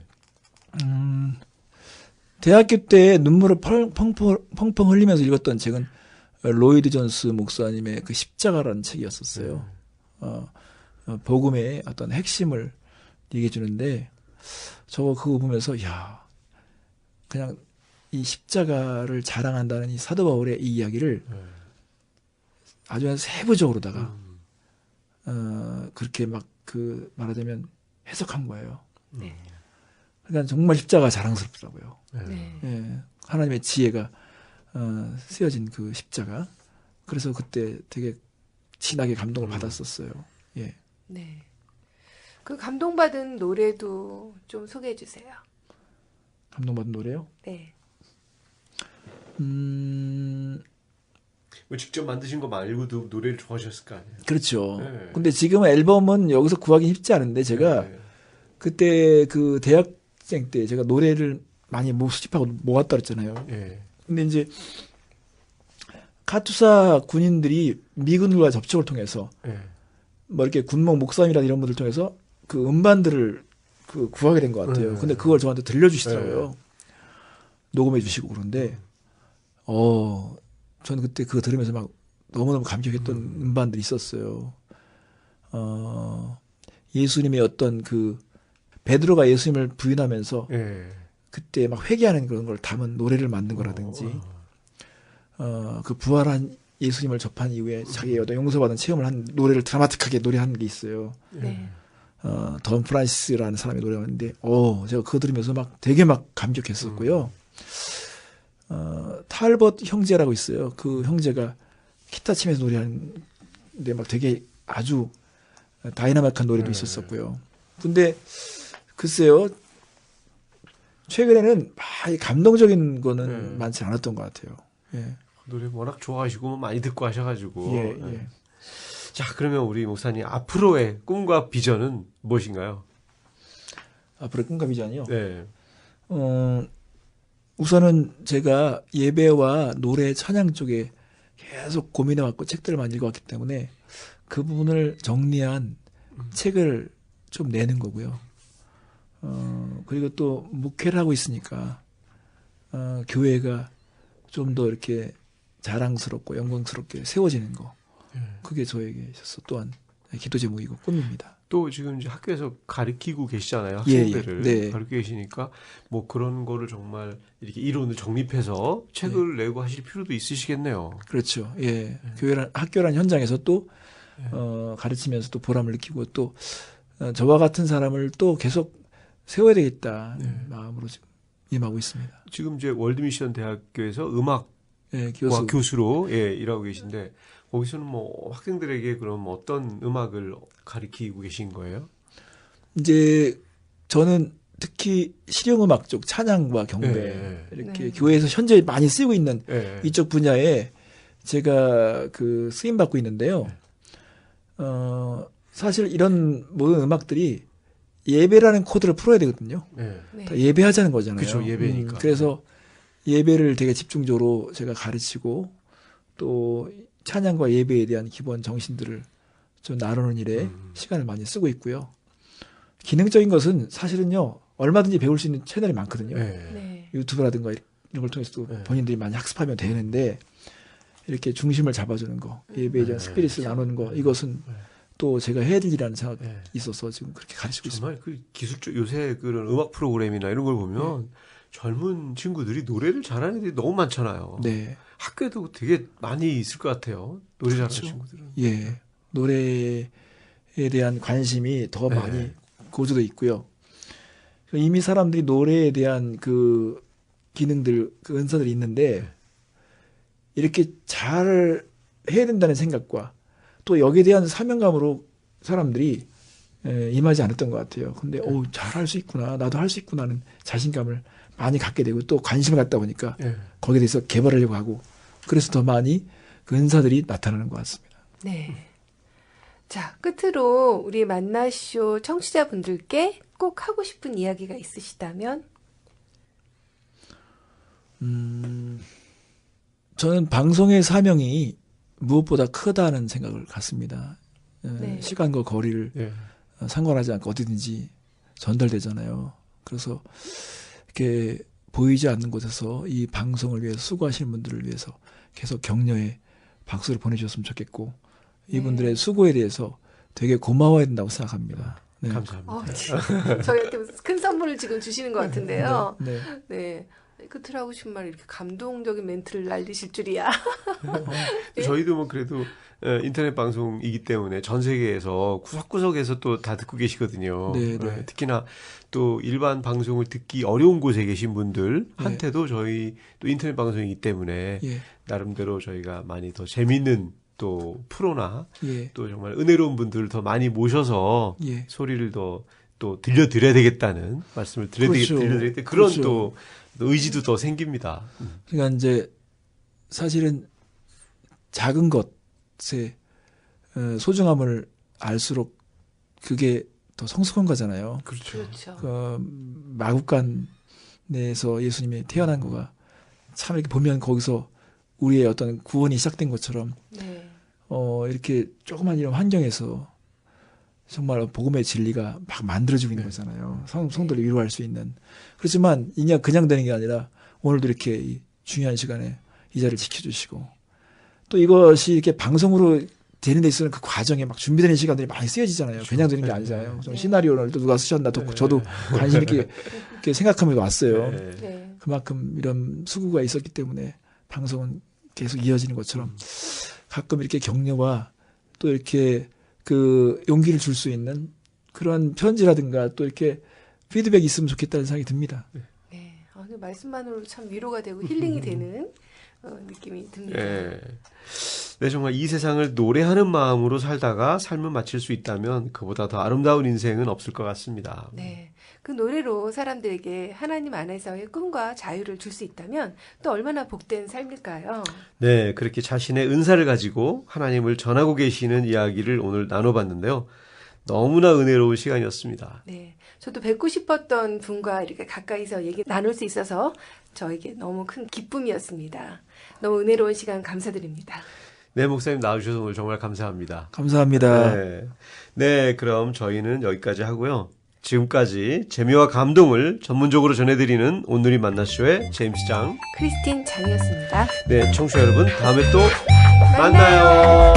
대학교 때 눈물을 펑펑 흘리면서 읽었던 책은 로이드 존스 목사님의 그 십자가라는 책이었었어요. 복음의 어떤 핵심을 얘기해 주는데 저거 그거 보면서 야 그냥 이 십자가를 자랑한다는 이 사도 바울의 이 이야기를 아주 세부적으로다가 그렇게 막 그 말하자면 해석한 거예요. 네. 그러니까 정말 십자가 자랑스럽더라고요. 네. 예, 하나님의 지혜가 쓰여진 그 십자가. 그래서 그때 되게 진하게 감동을 받았었어요. 예. 네. 그 감동받은 노래도 좀 소개해 주세요. 감동받은 노래요? 네. 뭐 직접 만드신 거 말고도 노래를 좋아하셨을 거 아니에요? 그렇죠. 네. 근데 지금은 앨범은 여기서 구하기 쉽지 않은데 제가 네. 그때 그 대학생 때 제가 노래를 많이 수집하고 모았다 그랬잖아요. 예. 근데 이제 카투사 군인들이 미군과 접촉을 통해서 예. 뭐 이렇게 군목 목사님이나 이런 분들 통해서 그 음반들을 그 구하게 된 것 같아요. 근데 그걸 저한테 들려주시더라고요. 녹음해 주시고 그런데 저는 그때 그거 들으면서 막 너무너무 감격했던 음반들이 있었어요. 예수님의 어떤 그 베드로가 예수님을 부인하면서 예. 그때 막 회개하는 그런 걸 담은 노래를 만든 거라든지 그 부활한 예수님을 접한 이후에 자기의 어떤 용서받은 체험을 한 노래를 드라마틱하게 노래한 게 있어요. 네. 던 프란시스라는 사람이 노래하는데 제가 그거 들으면서 막 되게 막 감격했었고요. 탈벗 형제라고 있어요. 그 형제가 기타 치면서 노래하는데 막 되게 아주 다이나믹한 노래도 있었었고요. 근데 글쎄요. 최근에는 감동적인 거는 많지 않았던 것 같아요. 예. 노래 워낙 좋아하시고 많이 듣고 하셔가지고. 예. 자, 그러면 우리 목사님 앞으로의 꿈과 비전은 무엇인가요? 앞으로 꿈과 비전이요. 네. 우선은 제가 예배와 노래 찬양 쪽에 계속 고민해왔고 책들을 많이 읽어왔기 때문에 그 부분을 정리한 책을 좀 내는 거고요. 그리고 또 목회를 하고 있으니까 교회가 좀 더 이렇게 자랑스럽고 영광스럽게 세워지는 거 그게 저에게 있어서 또한 기도 제목이고 꿈입니다. 또 지금 이제 학교에서 가르치고 계시잖아요. 예, 학생들을 네. 가르치고 계시니까 뭐 그런 거를 정말 이렇게 이론을 정립해서 책을 내고 하실 필요도 있으시겠네요. 그렇죠. 예. 학교란 현장에서 또 가르치면서 또 보람을 느끼고 또 저와 같은 사람을 또 계속 세워야 되겠다 마음으로 지금 임하고 있습니다. 지금 이제 월드미션 대학교에서 음악과 예, 교수로 일하고 계신데 거기서는 뭐 학생들에게 그럼 어떤 음악을 가르치고 계신 거예요? 이제 저는 특히 실용음악 쪽 찬양과 경배 이렇게 네. 교회에서 현재 많이 쓰이고 있는 네. 이쪽 분야에 제가 그 쓰임 받고 있는데요. 사실 이런 모든 음악들이 예배라는 코드를 풀어야 되거든요. 네. 네. 다 예배하자는 거잖아요. 그렇죠. 예배니까. 그래서 예배를 되게 집중적으로 제가 가르치고 또 찬양과 예배에 대한 기본 정신들을 좀 나누는 일에 시간을 많이 쓰고 있고요. 기능적인 것은 사실은요 얼마든지 배울 수 있는 채널이 많거든요. 네. 네. 유튜브라든가 이런 걸 통해서도 네. 본인들이 많이 학습하면 되는데 이렇게 중심을 잡아주는 거, 예배에 대한 스피릿을 나누는 거 이것은 또 제가 해야 될 일이라는 생각이 있어서 지금 그렇게 가르치고 있습니다. 정말 그 기술적 요새 그런 음악 프로그램이나 이런 걸 보면 젊은 친구들이 노래를 잘하는 애들이 너무 많잖아요. 네. 학교에도 되게 많이 있을 것 같아요. 노래 잘하는 그렇죠. 친구들은. 예. 노래에 대한 관심이 더 많이 고조돼 있고요. 이미 사람들이 노래에 대한 그 기능들, 그 은사들이 있는데 이렇게 잘 해야 된다는 생각과 또 여기에 대한 사명감으로 사람들이 임하지 않았던 것 같아요. 근데 잘할 수 있구나, 나도 할 수 있구나 하는 자신감을 많이 갖게 되고 또 관심을 갖다 보니까 거기에 대해서 개발하려고 하고 그래서 더 많이 그 은사들이 나타나는 것 같습니다. 네. 자, 끝으로 우리 만나쇼 청취자분들께 꼭 하고 싶은 이야기가 있으시다면? 저는 방송의 사명이 무엇보다 크다는 생각을 갖습니다. 네. 시간과 거리를 상관하지 않고 어디든지 전달되잖아요. 그래서 이렇게 보이지 않는 곳에서 이 방송을 위해서 수고하시는 분들을 위해서 계속 격려의 박수를 보내주셨으면 좋겠고 이분들의 수고에 대해서 되게 고마워야 된다고 생각합니다. 네. 감사합니다. 저희한테 큰 선물을 지금 주시는 것 같은데요. 네. 네. 끝으로 하고 싶은 말 이렇게 감동적인 멘트를 날리실 줄이야. 저희도 뭐 그래도 인터넷 방송이기 때문에 전 세계에서 구석구석에서 또 다 듣고 계시거든요. 네, 네. 특히나 또 일반 방송을 듣기 어려운 곳에 계신 분들한테도 저희 또 인터넷 방송이기 때문에 나름대로 저희가 많이 더 재밌는 또 프로나 또 정말 은혜로운 분들을 더 많이 모셔서 소리를 더 또 들려드려야 되겠다는 말씀을 들려드리겠다. 그런 또 의지도 더 생깁니다. 그러니까 이제 사실은 작은 것의 소중함을 알수록 그게 더 성숙한 거잖아요. 그렇죠. 마국간에서 예수님이 태어난 거가 참 이렇게 보면 거기서 우리의 어떤 구원이 시작된 것처럼 이렇게 조그만 이런 환경에서 정말 복음의 진리가 막 만들어지고 있는 거잖아요. 성도를 위로할 수 있는. 그렇지만 그냥 되는 게 아니라 오늘도 이렇게 이 중요한 시간에 이 자리를 지켜주시고 또 이것이 이렇게 방송으로 되는 데 있어서는 그 과정에 막 준비되는 시간들이 많이 쓰여지잖아요. 그냥 되는 게 아니잖아요. 좀 시나리오를 또 누가 쓰셨나 저도 관심 있게 이렇게 생각하면서 왔어요. 그만큼 이런 수고가 있었기 때문에 방송은 계속 이어지는 것처럼 가끔 이렇게 격려와 또 이렇게 그 용기를 줄 수 있는 그런 편지라든가 또 이렇게 피드백이 있으면 좋겠다는 생각이 듭니다. 네. 말씀만으로 참 위로가 되고 힐링이 되는 느낌이 듭니다. 네, 정말 이 세상을 노래하는 마음으로 살다가 삶을 마칠 수 있다면 그보다 더 아름다운 인생은 없을 것 같습니다. 네. 그 노래로 사람들에게 하나님 안에서의 꿈과 자유를 줄 수 있다면 또 얼마나 복된 삶일까요? 네, 그렇게 자신의 은사를 가지고 하나님을 전하고 계시는 이야기를 오늘 나눠봤는데요. 너무나 은혜로운 시간이었습니다. 네. 저도 뵙고 싶었던 분과 이렇게 가까이서 얘기 나눌 수 있어서 저에게 너무 큰 기쁨이었습니다. 너무 은혜로운 시간 감사드립니다. 네, 목사님 나와주셔서 오늘 정말 감사합니다. 감사합니다. 네, 그럼 저희는 여기까지 하고요. 지금까지 재미와 감동을 전문적으로 전해드리는 오늘이 만나쇼의 제임스 장, 크리스틴 장이었습니다. 네, 청취자 여러분, 다음에 또 만나요.